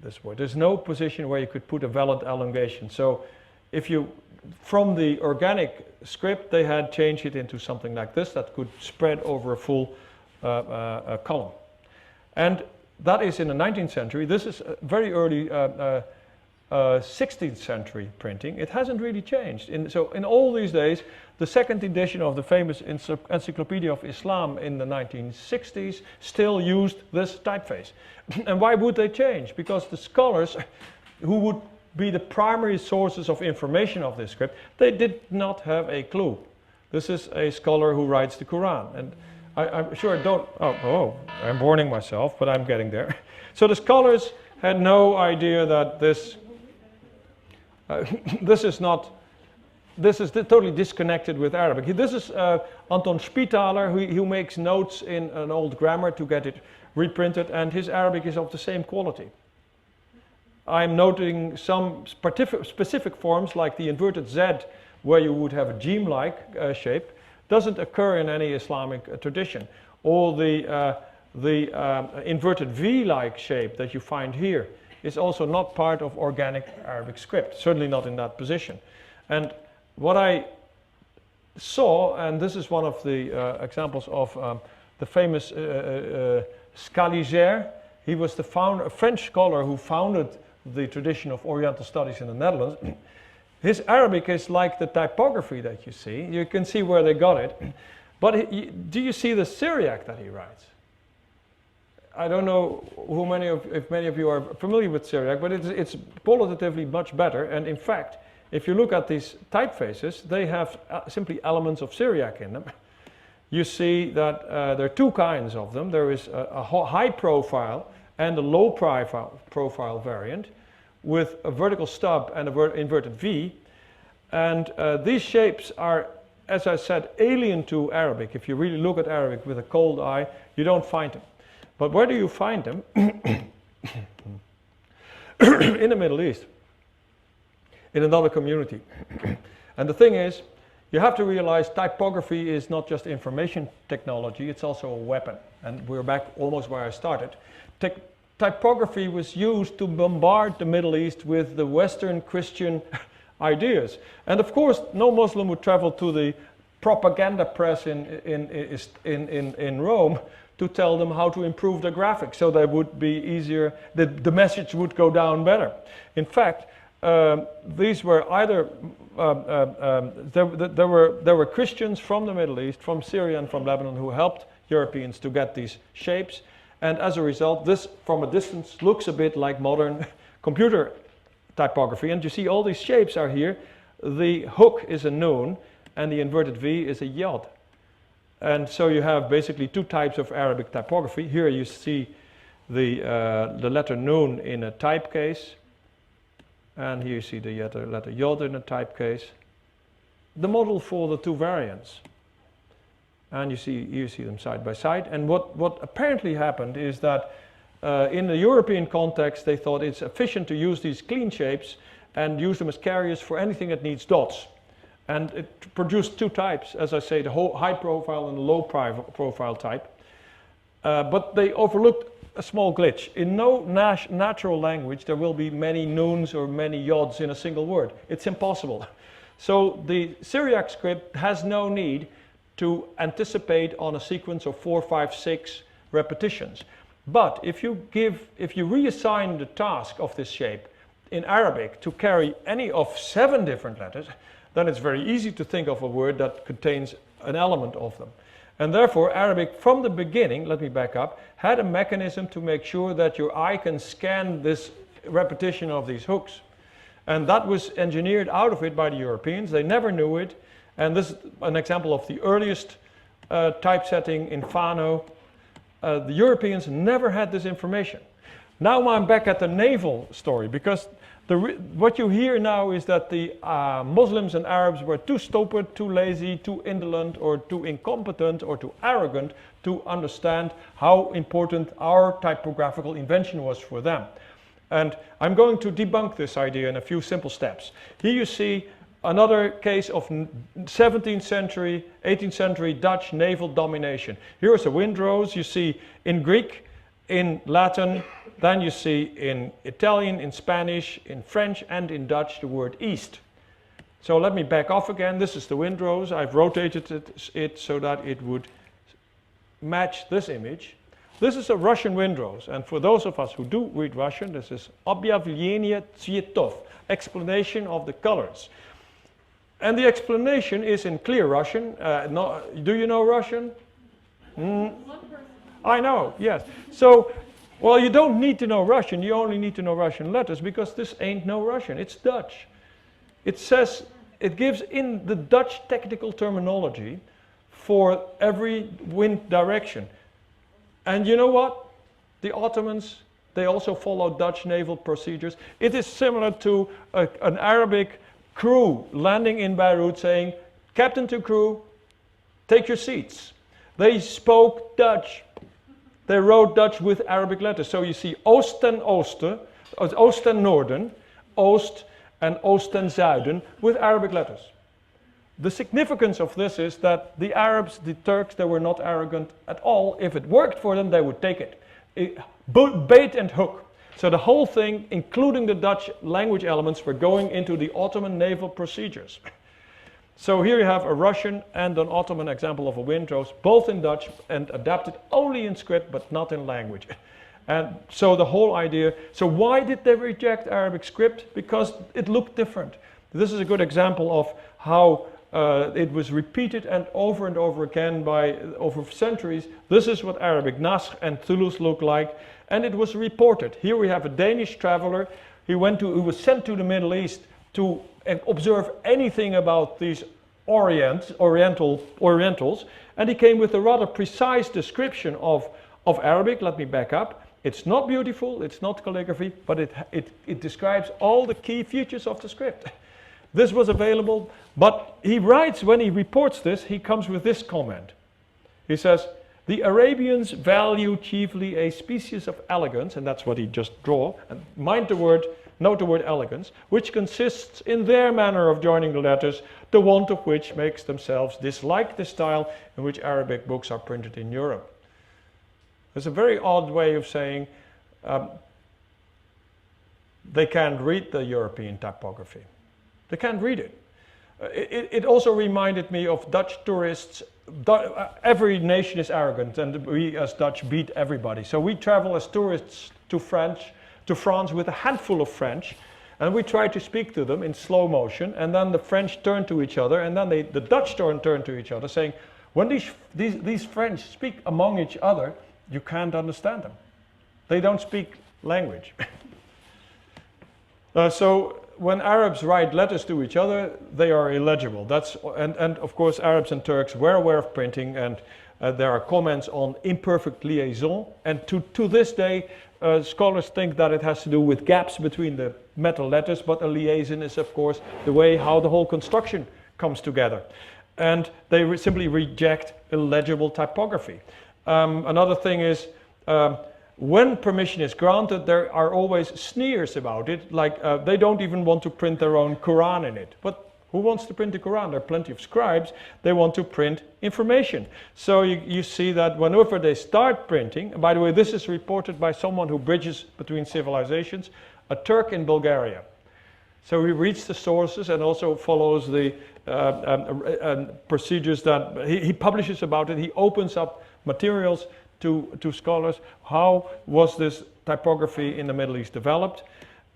this word. There's no position where you could put a valid elongation. So if you, from the organic script, they had changed it into something like this that could spread over a full column. And that is in the 19th century. This is very early 16th century printing. It hasn't really changed. So in all these days, the second edition of the famous Encyclopedia of Islam in the 1960s still used this typeface. And why would they change? Because the scholars who would be the primary sources of information of this script, they did not have a clue. This is a scholar who writes the Quran. And I'm sure I don't, I'm warning myself, but I'm getting there. So the scholars had no idea that this is totally disconnected with Arabic. This is Anton Spitaler, who makes notes in an old grammar to get it reprinted, and his Arabic is of the same quality. I'm noting some specific forms, like the inverted Z, where you would have a gem-like shape, doesn't occur in any Islamic tradition. Or the inverted V-like shape that you find here is also not part of organic Arabic script, certainly not in that position. And what I saw, and this is one of the examples of the famous Scaliger. He was a French scholar who founded the tradition of Oriental studies in the Netherlands. His Arabic is like the typography that you see. You can see where they got it. But do you see the Syriac that he writes? I don't know if many of you are familiar with Syriac, but it's qualitatively much better. And in fact, if you look at these typefaces, they have simply elements of Syriac in them. You see that there are two kinds of them. There is a high profile and a low profile variant with a vertical stub and an inverted V. And these shapes are, as I said, alien to Arabic. If you really look at Arabic with a cold eye, you don't find them. But where do you find them? In the Middle East, in another community. And the thing is, you have to realize typography is not just information technology, it's also a weapon. And we're back almost where I started. Typography was used to bombard the Middle East with the Western Christian ideas. And of course, no Muslim would travel to the propaganda press in Rome to tell them how to improve their graphics, so they would be easier, the message would go down better. In fact, these were either, there were Christians from the Middle East, from Syria and from Lebanon, who helped Europeans to get these shapes. And as a result, this from a distance looks a bit like modern computer typography. And you see all these shapes are here. The hook is a nun and the inverted V is a yod. And so you have basically two types of Arabic typography. Here you see the letter nun in a type case. And here you see the letter yod in a type case. The model for the two variants. And you see them side by side. And what apparently happened is that in the European context, they thought it's efficient to use these clean shapes and use them as carriers for anything that needs dots. And it produced two types, as I say, the high profile and the low profile type. But they overlooked a small glitch. In no natural language, there will be many nuns or many yods in a single word. It's impossible. So the Syriac script has no need to anticipate on a sequence of 4, 5, 6 repetitions. But if you reassign the task of this shape in Arabic to carry any of 7 different letters, then it's very easy to think of a word that contains an element of them. And therefore, Arabic from the beginning, let me back up, had a mechanism to make sure that your eye can scan this repetition of these hooks. And that was engineered out of it by the Europeans. They never knew it. And this is an example of the earliest typesetting in Fano. The Europeans never had this information. Now I'm back at the naval story, because what you hear now is that the Muslims and Arabs were too stupid, too lazy, too indolent, or too incompetent, or too arrogant to understand how important our typographical invention was for them. And I'm going to debunk this idea in a few simple steps. Here you see another case of 17th century, 18th century Dutch naval domination. Here is a windrose you see in Greek, in Latin, then you see in Italian, in Spanish, in French, and in Dutch the word east. So let me back off again. This is the windrose. I've rotated it so that it would match this image. This is a Russian windrose, and for those of us who do read Russian, this is Ob'yavlenie Tsvetov, explanation of the colors. And the explanation is in clear Russian. Do you know Russian? I know, yes. So, well, you don't need to know Russian, you only need to know Russian letters, because this ain't no Russian, it's Dutch. It says, it gives in the Dutch technical terminology for every wind direction. And you know what? The Ottomans, they also followed Dutch naval procedures. It is similar to an Arabic crew landing in Beirut saying, "Captain to crew, take your seats." They spoke Dutch. They wrote Dutch with Arabic letters. So you see Oost en Oosten, Oost en Noorden, Oost and Oost en Zuiden with Arabic letters. The significance of this is that the Arabs, the Turks, they were not arrogant at all. If it worked for them, they would take it. Bait and hook. So the whole thing, including the Dutch language elements, were going into the Ottoman naval procedures. So here you have a Russian and an Ottoman example of a windrose, both in Dutch and adapted only in script but not in language. And so the whole idea, so why did they reject Arabic script? Because it looked different. This is a good example of how it was repeated and over again by over centuries. This is what Arabic Nasr and Thuluth look like, and it was reported. Here we have a Danish traveler. He was sent to the Middle East to observe anything about these Orientals, and he came with a rather precise description of Arabic. Let me back up. It's not beautiful, it's not calligraphy, but it describes all the key features of the script. This was available, but he writes, when he reports this, he comes with this comment. He says, the Arabians value chiefly a species of elegance, and that's what he just draw, and note the word elegance, which consists in their manner of joining the letters, the want of which makes themselves dislike the style in which Arabic books are printed in Europe. It's a very odd way of saying they can't read the European typography. They can't read it. It also reminded me of Dutch tourists. Every nation is arrogant, and we as Dutch beat everybody. So we travel as tourists to France with a handful of French, and we try to speak to them in slow motion, and then the French turn to each other, and then the Dutch turn to each other, saying, when these French speak among each other, you can't understand them. They don't speak language. So when Arabs write letters to each other, they are illegible. And of course Arabs and Turks were aware of printing, and there are comments on imperfect liaison, and to this day scholars think that it has to do with gaps between the metal letters, but a liaison is of course the way how the whole construction comes together. And they simply reject illegible typography. Another thing is, when permission is granted, there are always sneers about it, like they don't even want to print their own Quran in it. But who wants to print the Quran? There are plenty of scribes. They want to print information. So you see that whenever they start printing, and by the way, this is reported by someone who bridges between civilizations, a Turk in Bulgaria. So he reads the sources and also follows the procedures that he publishes about it. He opens up materials to scholars. How was this typography in the Middle East developed?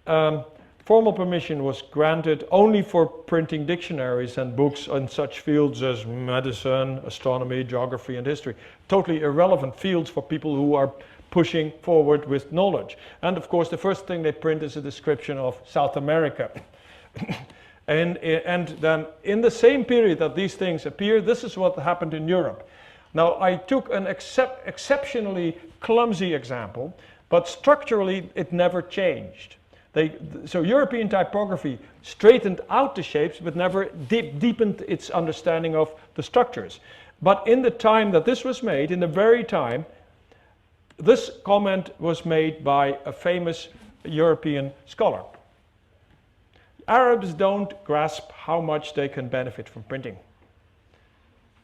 Formal permission was granted only for printing dictionaries and books in such fields as medicine, astronomy, geography, and history. Totally irrelevant fields for people who are pushing forward with knowledge. And of course, the first thing they print is a description of South America. and then in the same period that these things appear, this is what happened in Europe. Now, I took an exceptionally clumsy example, but structurally it never changed. So European typography straightened out the shapes, but never deepened its understanding of the structures. But in the time that this was made, in the very time, this comment was made by a famous European scholar. Arabs don't grasp how much they can benefit from printing.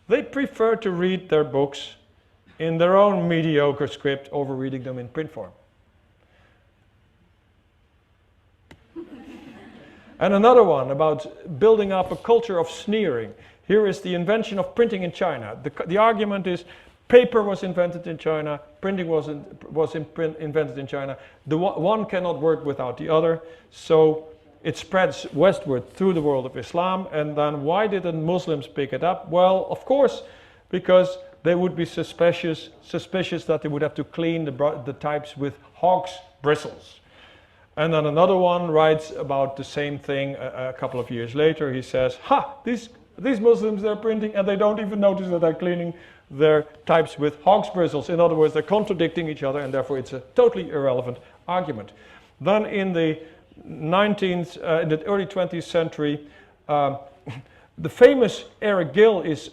They prefer to read their books in their own mediocre script over reading them in print form. And another one about building up a culture of sneering. Here is the invention of printing in China. The argument is paper was invented in China, printing was invented in China. The one cannot work without the other, so it spreads westward through the world of Islam. And then why didn't Muslims pick it up? Well, of course, because they would be suspicious that they would have to clean the types with hog's bristles. And then another one writes about the same thing a couple of years later. He says, these Muslims, they're printing and they don't even notice that they're cleaning their types with hog's bristles. In other words, they're contradicting each other, and therefore it's a totally irrelevant argument. Then in the in the early 20th century, the famous Eric Gill is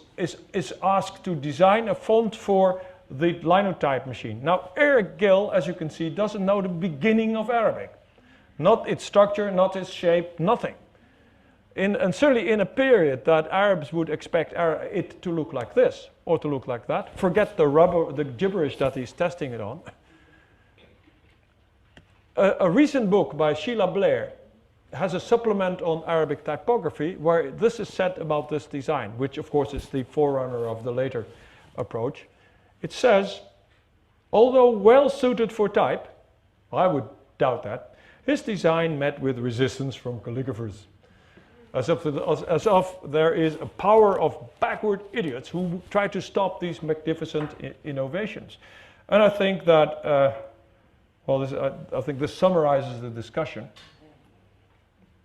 asked to design a font for the linotype machine. Now, Eric Gill, as you can see, doesn't know the beginning of Arabic. Not its structure, not its shape, nothing. And certainly in a period that Arabs would expect it to look like this, or to look like that. Forget the gibberish that he's testing it on. A recent book by Sheila Blair has a supplement on Arabic typography where this is said about this design, which of course is the forerunner of the later approach. It says, Although well suited for type, I would doubt that, his design met with resistance from calligraphers. As if there is a power of backward idiots who try to stop these magnificent innovations. And I think that, I think this summarizes the discussion.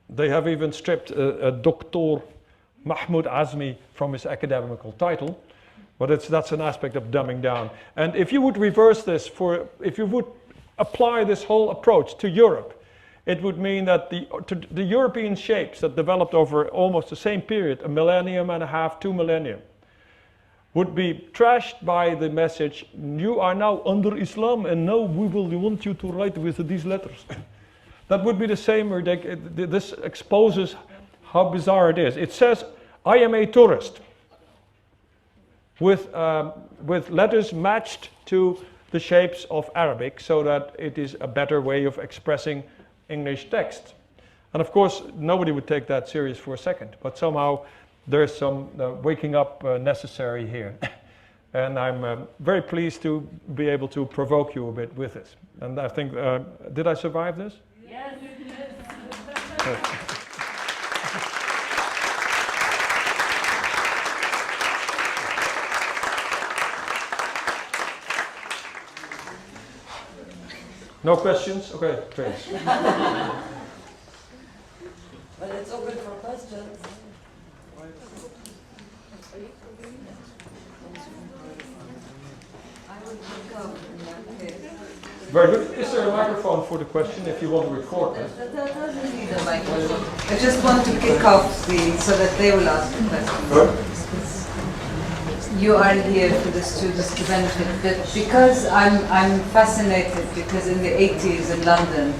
They have even stripped Dr. Mahmoud Azmi from his academical title, but that's an aspect of dumbing down. And if you would reverse this, if you would apply this whole approach to Europe, it would mean that the European shapes that developed over almost the same period, a millennium and a half, 2 millennia, would be trashed by the message, you are now under Islam and now we want you to write with these letters. That would be the same, or this exposes how bizarre it is. It says, I am a tourist, with letters matched to the shapes of Arabic so that it is a better way of expressing English text. And of course, nobody would take that serious for a second, but somehow there's some waking up necessary here. And I'm very pleased to be able to provoke you a bit with this. And I think, did I survive this? Yes. No questions? Okay, thanks. But it's open for questions. I would pick up in that case. Very good. Is there a microphone for the question if you want to record it? That doesn't need a microphone. I just want to kick off so that they will ask the question. Good. You are here for the students to benefit, but because I'm fascinated, because in the 80s in London,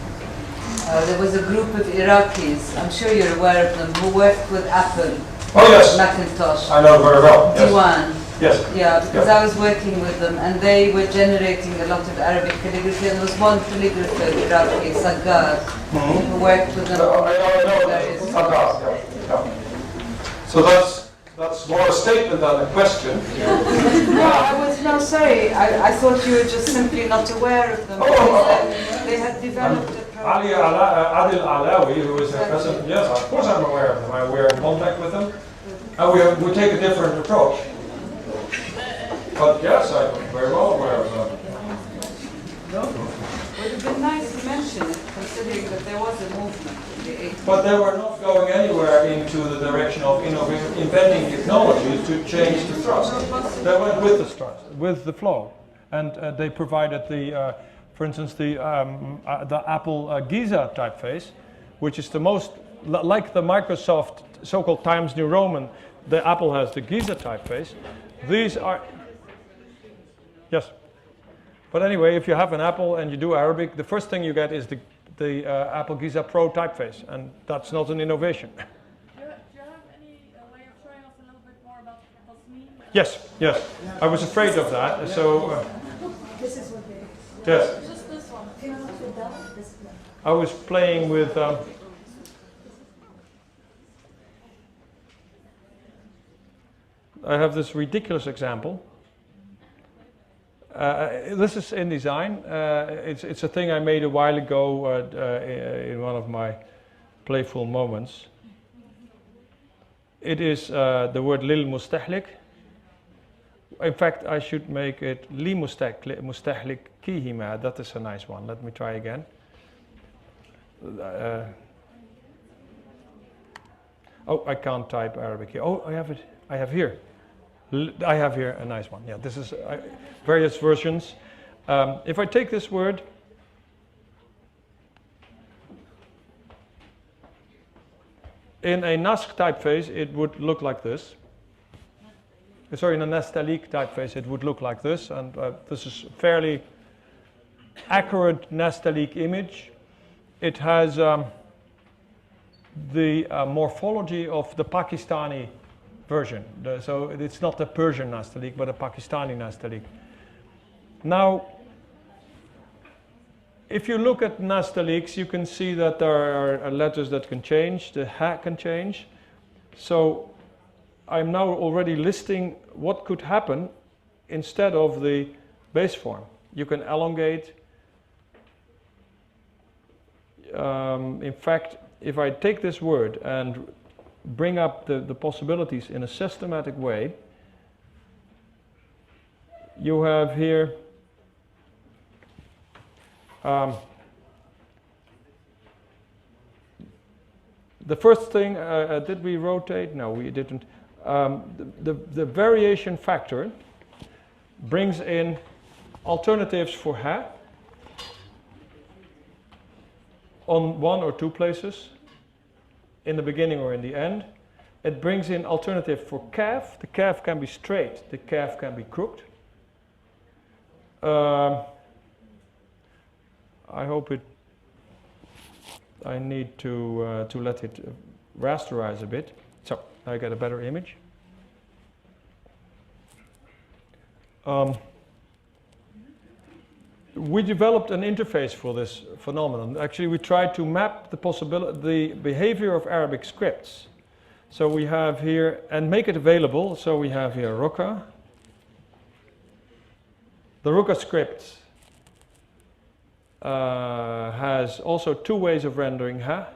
there was a group of Iraqis, I'm sure you're aware of them, who worked with Apple, Oh yes, Macintosh, I know very well. Yes. Diwan. Yes. Yeah, because I was working with them and they were generating a lot of Arabic calligraphy, and there was one calligrapher, Iraqi, Saggar, who worked with them. I know. Yeah. So that's more a statement than a question. No, sorry. I thought you were just simply not aware of them. They had developed a program. Adil Alawi, who is the president, yes, of course I'm aware of them. We're in contact with them. And we take a different approach. But yes, I'm very well aware of them. It would have been nice to mention it, considering that there was a movement in the 80s. But they were not going anywhere into the direction of inventing technology to change the thrust. They went with the thrust, with the flow. And they provided for instance, the Apple Giza typeface, which is the most, like the Microsoft so-called Times New Roman, the Apple has the Giza typeface. These are, yes. But anyway, if you have an Apple and you do Arabic, the first thing you get is the Apple Giza Pro typeface, and that's not an innovation. Do you have any way of showing us a little bit more about Tasmin? Yes, yes. I was afraid of that, so... This is what they... Yes. Just this one. I was playing with... I have this ridiculous example. This is InDesign. It's a thing I made a while ago in one of my playful moments. It is the word lil mustahlik. In fact, I should make it li mustahlik kihima. That is a nice one. Let me try again. Oh, I can't type Arabic here. Oh, I have it. I have here. I have here a nice one. Yeah, this is various versions. If I take this word, in a Naskh typeface, it would look like this. Sorry, in a Nastaliq typeface, it would look like this. And this is a fairly accurate Nastaliq image. It has the morphology of the Pakistani version. So it's not a Persian Nastaliq, but a Pakistani Nastaliq. Now, if you look at Nastaliqs, you can see that there are letters that can change. The ha can change. So I'm now already listing what could happen instead of the base form. you can elongate. In fact, if I take this word and bring up the possibilities in a systematic way, you have here the first thing, did we rotate? No, we didn't. The variation factor brings in alternatives for ha on one or two places, in the beginning or in the end. It brings in alternative for calf. The calf can be straight, the calf can be crooked. I hope it, I need to let it rasterize a bit. So I get a better image. We developed an interface for this phenomenon. Actually, we tried to map the behavior of Arabic scripts. So we have here, and make it available. So we have here Ruka. The Ruka script has also two ways of rendering ha.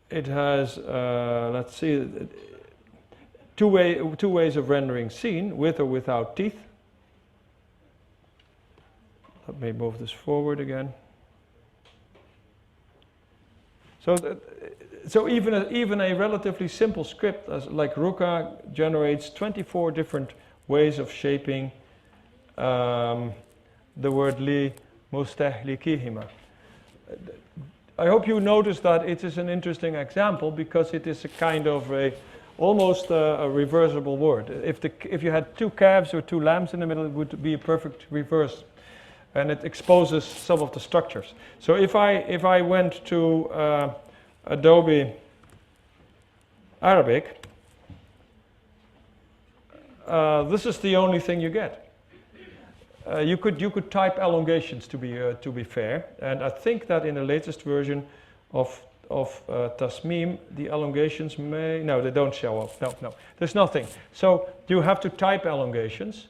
It has, let's see, two ways of rendering seen, with or without teeth. Let me move this forward again. So even a relatively simple script like Ruka generates 24 different ways of shaping the word li mustahlikihima. I hope you notice that it is an interesting example because it is a kind of almost a reversible word. If you had two calves or two lambs in the middle, it would be a perfect reverse, and it exposes some of the structures. So if I went to Adobe Arabic, this is the only thing you get. You could type elongations to be fair, and I think that in the latest version of Tasmim, the elongations they don't show up. No, there's nothing. So you have to type elongations.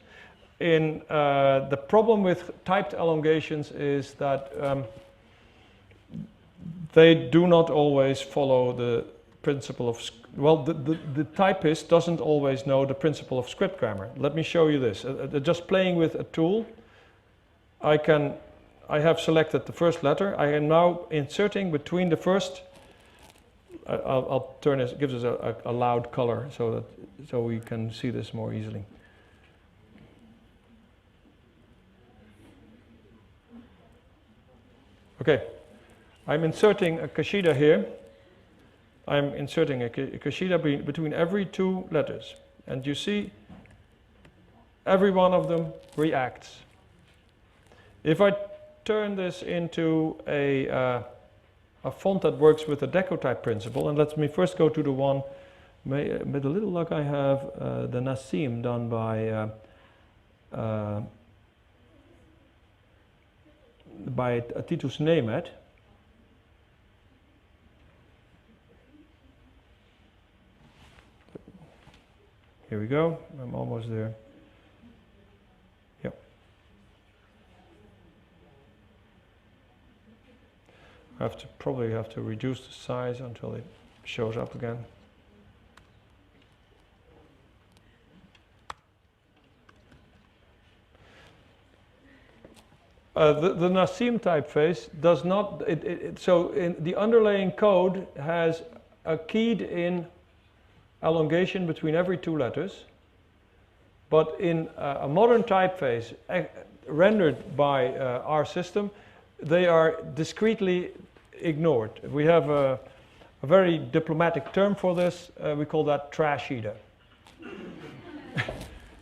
The problem with typed elongations is that they do not always follow the principle of, the typist doesn't always know the principle of script grammar. Let me show you this. Just playing with a tool, I have selected the first letter. I am now inserting between the first, I'll turn this, gives us a loud color so we can see this more easily. Okay, I'm inserting a kashida here. I'm inserting a kashida between every two letters. And you see, every one of them reacts. If I turn this into a font that works with the DecoType principle, and let me first go to the one, with a little luck I have the Nassim done by Titus Nemet. Here we go, I'm almost there. Yep. Probably have to reduce the size until it shows up again. The Nassim typeface does not, so the underlying code has a keyed in elongation between every two letters, but in a modern typeface rendered by our system, they are discreetly ignored. We have a very diplomatic term for this. We call that trashida.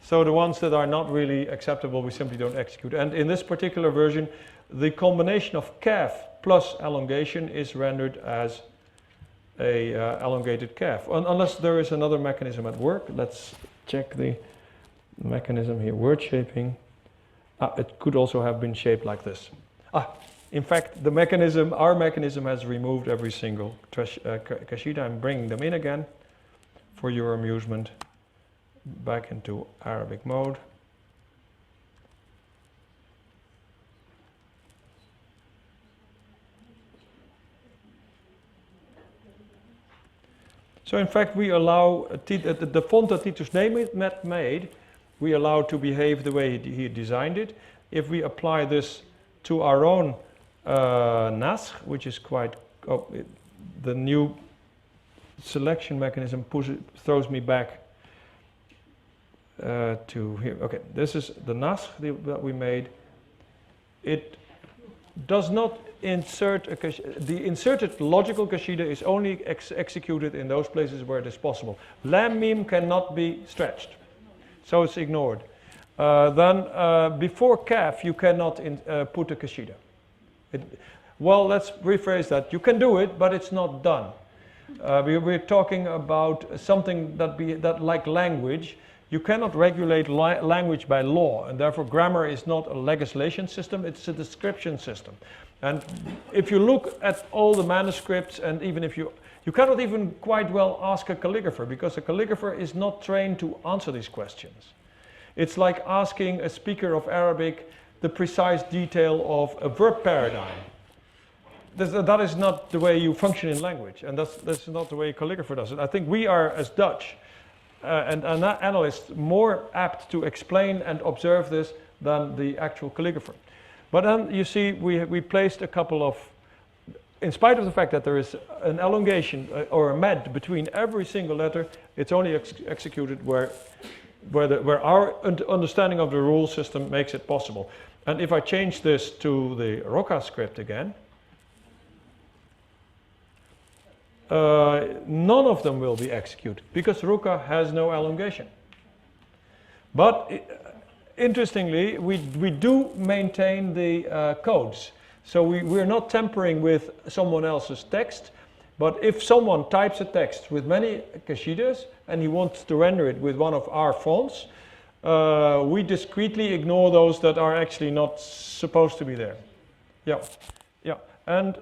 So the ones that are not really acceptable, we simply don't execute. And in this particular version, the combination of calf plus elongation is rendered as a elongated calf, unless there is another mechanism at work. Let's check the mechanism here. Word shaping. It could also have been shaped like this. In fact, our mechanism has removed every single kashida. I'm bringing them in again for your amusement. back into Arabic mode. So in fact we allow the font that Titus Nemet made, we allow to behave the way he designed it. If we apply this to our own Naskh, which is quite, the new selection mechanism throws me back to here. Okay, this is the Naskh that we made. It does not insert the inserted logical Kashida is only executed in those places where it is possible. Lam mim cannot be stretched, so it's ignored. Then before kaf you cannot put a Kashida. Well, let's rephrase that. You can do it, but it's not done. We're talking about something that like language. You cannot regulate language by law, and therefore grammar is not a legislation system, it's a description system. And if you look at all the manuscripts, and even if you cannot even quite well ask a calligrapher, because a calligrapher is not trained to answer these questions. It's like asking a speaker of Arabic the precise detail of a verb paradigm. That is not the way you function in language, and that's not the way a calligrapher does it. I think we are, as Dutch and analysts, more apt to explain and observe this than the actual calligrapher. But then you see we placed a couple of, in spite of the fact that there is an elongation or a med between every single letter, it's only executed where our understanding of the rule system makes it possible. And if I change this to the Roca script again, none of them will be executed because Roca has no elongation. But interestingly, we do maintain the codes. So we're not tampering with someone else's text, but if someone types a text with many Kashidas and he wants to render it with one of our fonts, we discreetly ignore those that are actually not supposed to be there. Yeah, yeah. And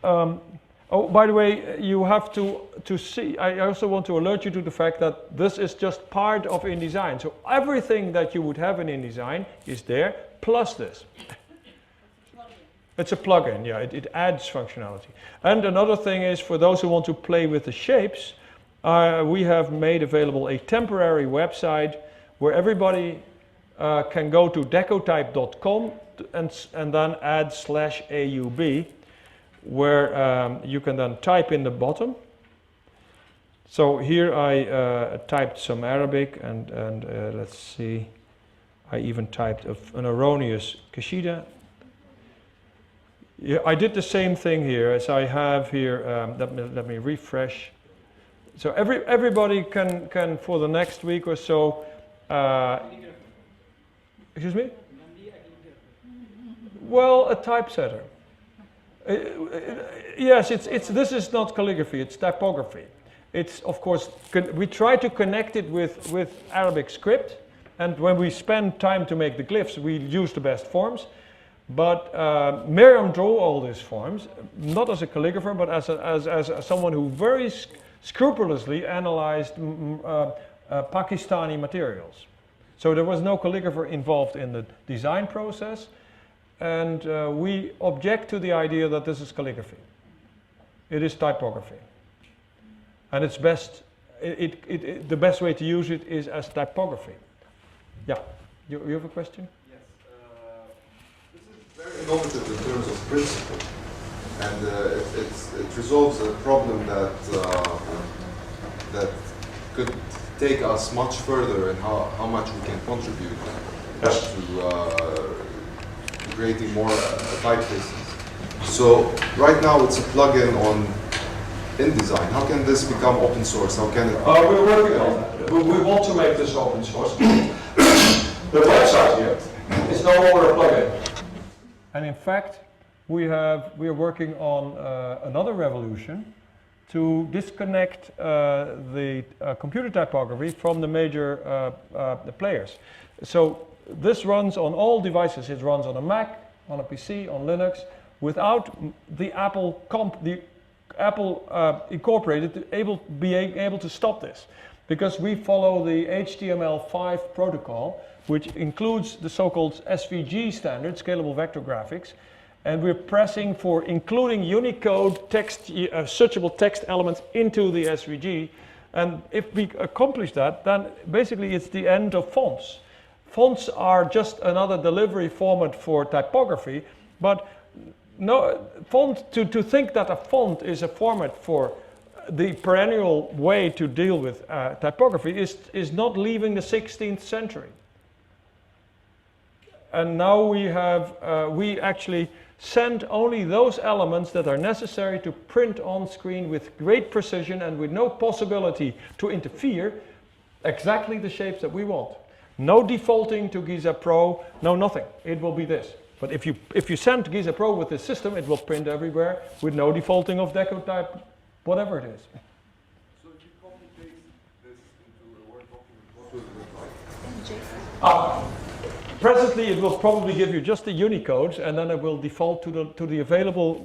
oh, by the way, you have to see, I also want to alert you to the fact that this is just part of InDesign. So everything that you would have in InDesign is there, plus this. It's a plugin, yeah, it adds functionality. And another thing is, for those who want to play with the shapes, we have made available a temporary website where everybody can go to decotype.com and then add /AUB, where you can then type in the bottom. So here I typed some Arabic and let's see, I even typed an erroneous Kashida. Yeah, I did the same thing here as I have here. Let me refresh. So everybody can for the next week or so. Excuse me? Well, a typesetter. Yes, this is not calligraphy, it's typography. It's, of course, we try to connect it with Arabic script, and when we spend time to make the glyphs, we use the best forms. But Miriam drew all these forms, not as a calligrapher, but as someone who very scrupulously analyzed Pakistani materials. So there was no calligrapher involved in the design process. And we object to the idea that this is calligraphy. It is typography. And it's best, the best way to use it is as typography. Yeah, you have a question? Yes, this is very innovative in terms of principle. And it resolves a problem that could take us much further in how much we can contribute to creating more typefaces. So right now it's a plugin on InDesign. How can this become open source? How can it? We're working on that. We want to make this open source. The website here is no longer a plugin. And in fact, we are working on another revolution to disconnect the computer typography from the major players. So this runs on all devices. It runs on a Mac, on a PC, on Linux, without the Apple Incorporated being able to stop this. because we follow the HTML5 protocol, which includes the so-called SVG standard, Scalable Vector Graphics, and we're pressing for including Unicode text, searchable text elements into the SVG. And if we accomplish that, then basically it's the end of fonts. Fonts are just another delivery format for typography, but no font, to think that a font is a format for the perennial way to deal with typography is not leaving the 16th century. And now we actually send only those elements that are necessary to print on screen with great precision and with no possibility to interfere, exactly the shapes that we want. No defaulting to Giza Pro, no nothing. It will be this. But if you send Giza Pro with this system, it will print everywhere with no defaulting of DecoType, whatever it is. So if you copy paste this into a Word document, what will it look like? Presently, it will probably give you just the Unicodes, and then it will default to the available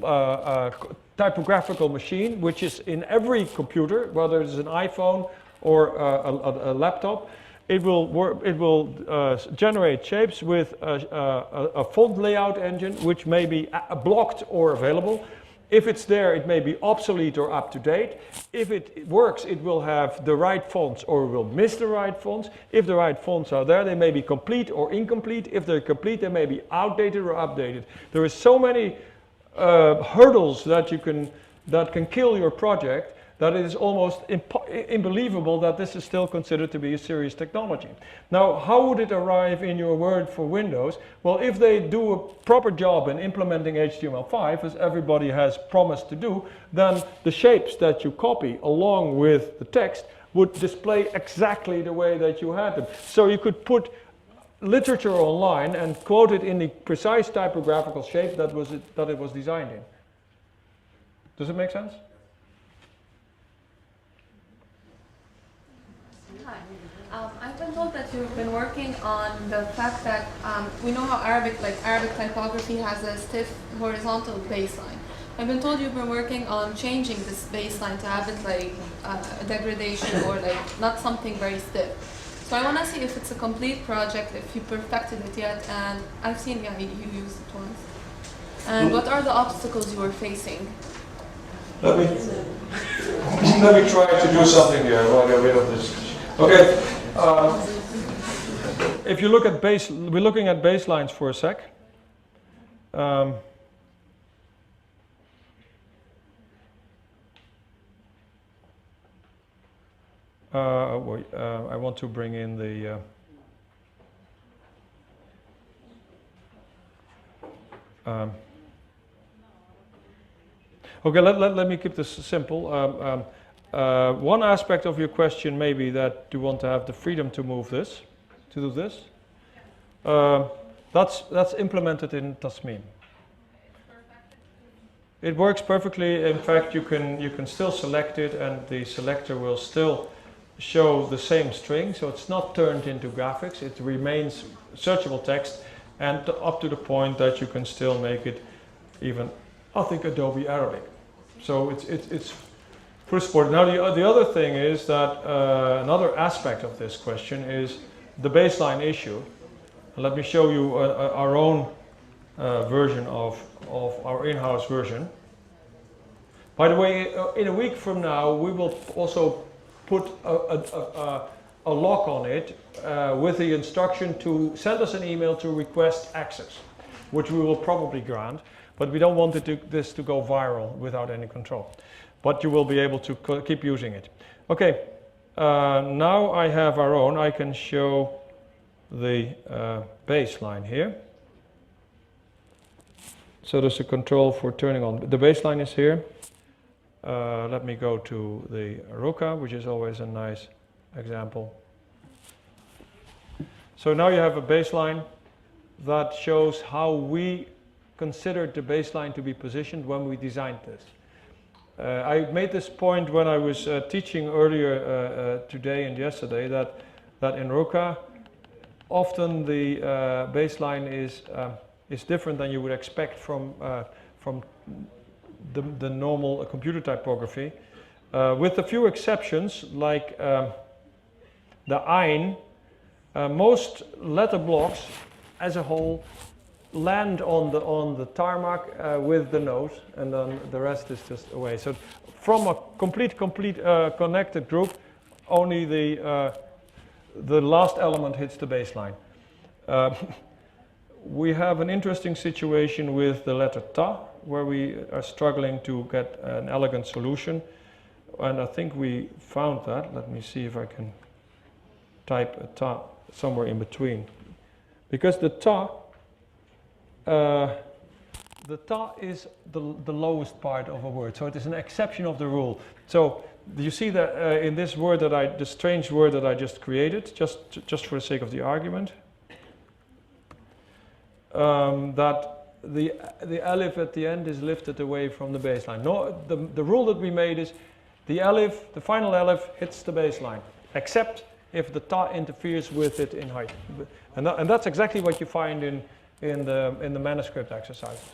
typographical machine, which is in every computer, whether it's an iPhone or a laptop. It will generate shapes with a font layout engine, which may be blocked or available. If it's there, it may be obsolete or up to date. If it works, it will have the right fonts or it will miss the right fonts. If the right fonts are there, they may be complete or incomplete. If they're complete, they may be outdated or updated. There is so many hurdles that can kill your project that it is almost unbelievable that this is still considered to be a serious technology. Now, how would it arrive in your Word for Windows? Well, if they do a proper job in implementing HTML5, as everybody has promised to do, then the shapes that you copy along with the text would display exactly the way that you had them. So you could put literature online and quote it in the precise typographical shape that it was designed in. Does it make sense? Hi. I've been told that you've been working on the fact that we know how Arabic typography has a stiff horizontal baseline. I've been told you've been working on changing this baseline to have it like a degradation or like not something very stiff. So I want to see if it's a complete project, if you perfected it yet, and I've seen you used it once. And what are the obstacles you were facing? Let me try to do something here while I get rid of this. Okay, if you look at we're looking at baselines for a sec. I want to bring in the okay, let me keep this simple. One aspect of your question may be that you want to have the freedom to move this, to do this. That's implemented in Tasmin. It works perfectly. In fact, you can still select it, and the selector will still show the same string, so it's not turned into graphics. It remains searchable text, and up to the point that you can still make it even, I think, Adobe Arabic. So it's for sport. Now the other thing is that another aspect of this question is the baseline issue. Let me show you our own version of our in-house version. By the way, in a week from now, we will also put a lock on it with the instruction to send us an email to request access, which we will probably grant, but we don't want this to go viral without any control. But you will be able to keep using it. Okay, now I have our own. I can show the baseline here. So there's a control for turning on. The baseline is here. Let me go to the Ruka, which is always a nice example. So now you have a baseline that shows how we considered the baseline to be positioned when we designed this. I made this point when I was teaching earlier today and yesterday that in Ruka often the baseline is different than you would expect from the normal computer typography, with a few exceptions like the ein, most letter blocks as a whole land on the tarmac with the nose, and then the rest is just away. So from a complete connected group, only the last element hits the baseline. We have an interesting situation with the letter ta, where we are struggling to get an elegant solution, and I think we found that. Let me see if I can type a ta somewhere in between, because the ta is the lowest part of a word, so it is an exception of the rule. So you see that in this word the strange word that I just created, just for the sake of the argument, that the aleph at the end is lifted away from the baseline. No, the rule that we made is the final aleph hits the baseline, except if the ta interferes with it in height, and that's exactly what you find in the manuscript exercises.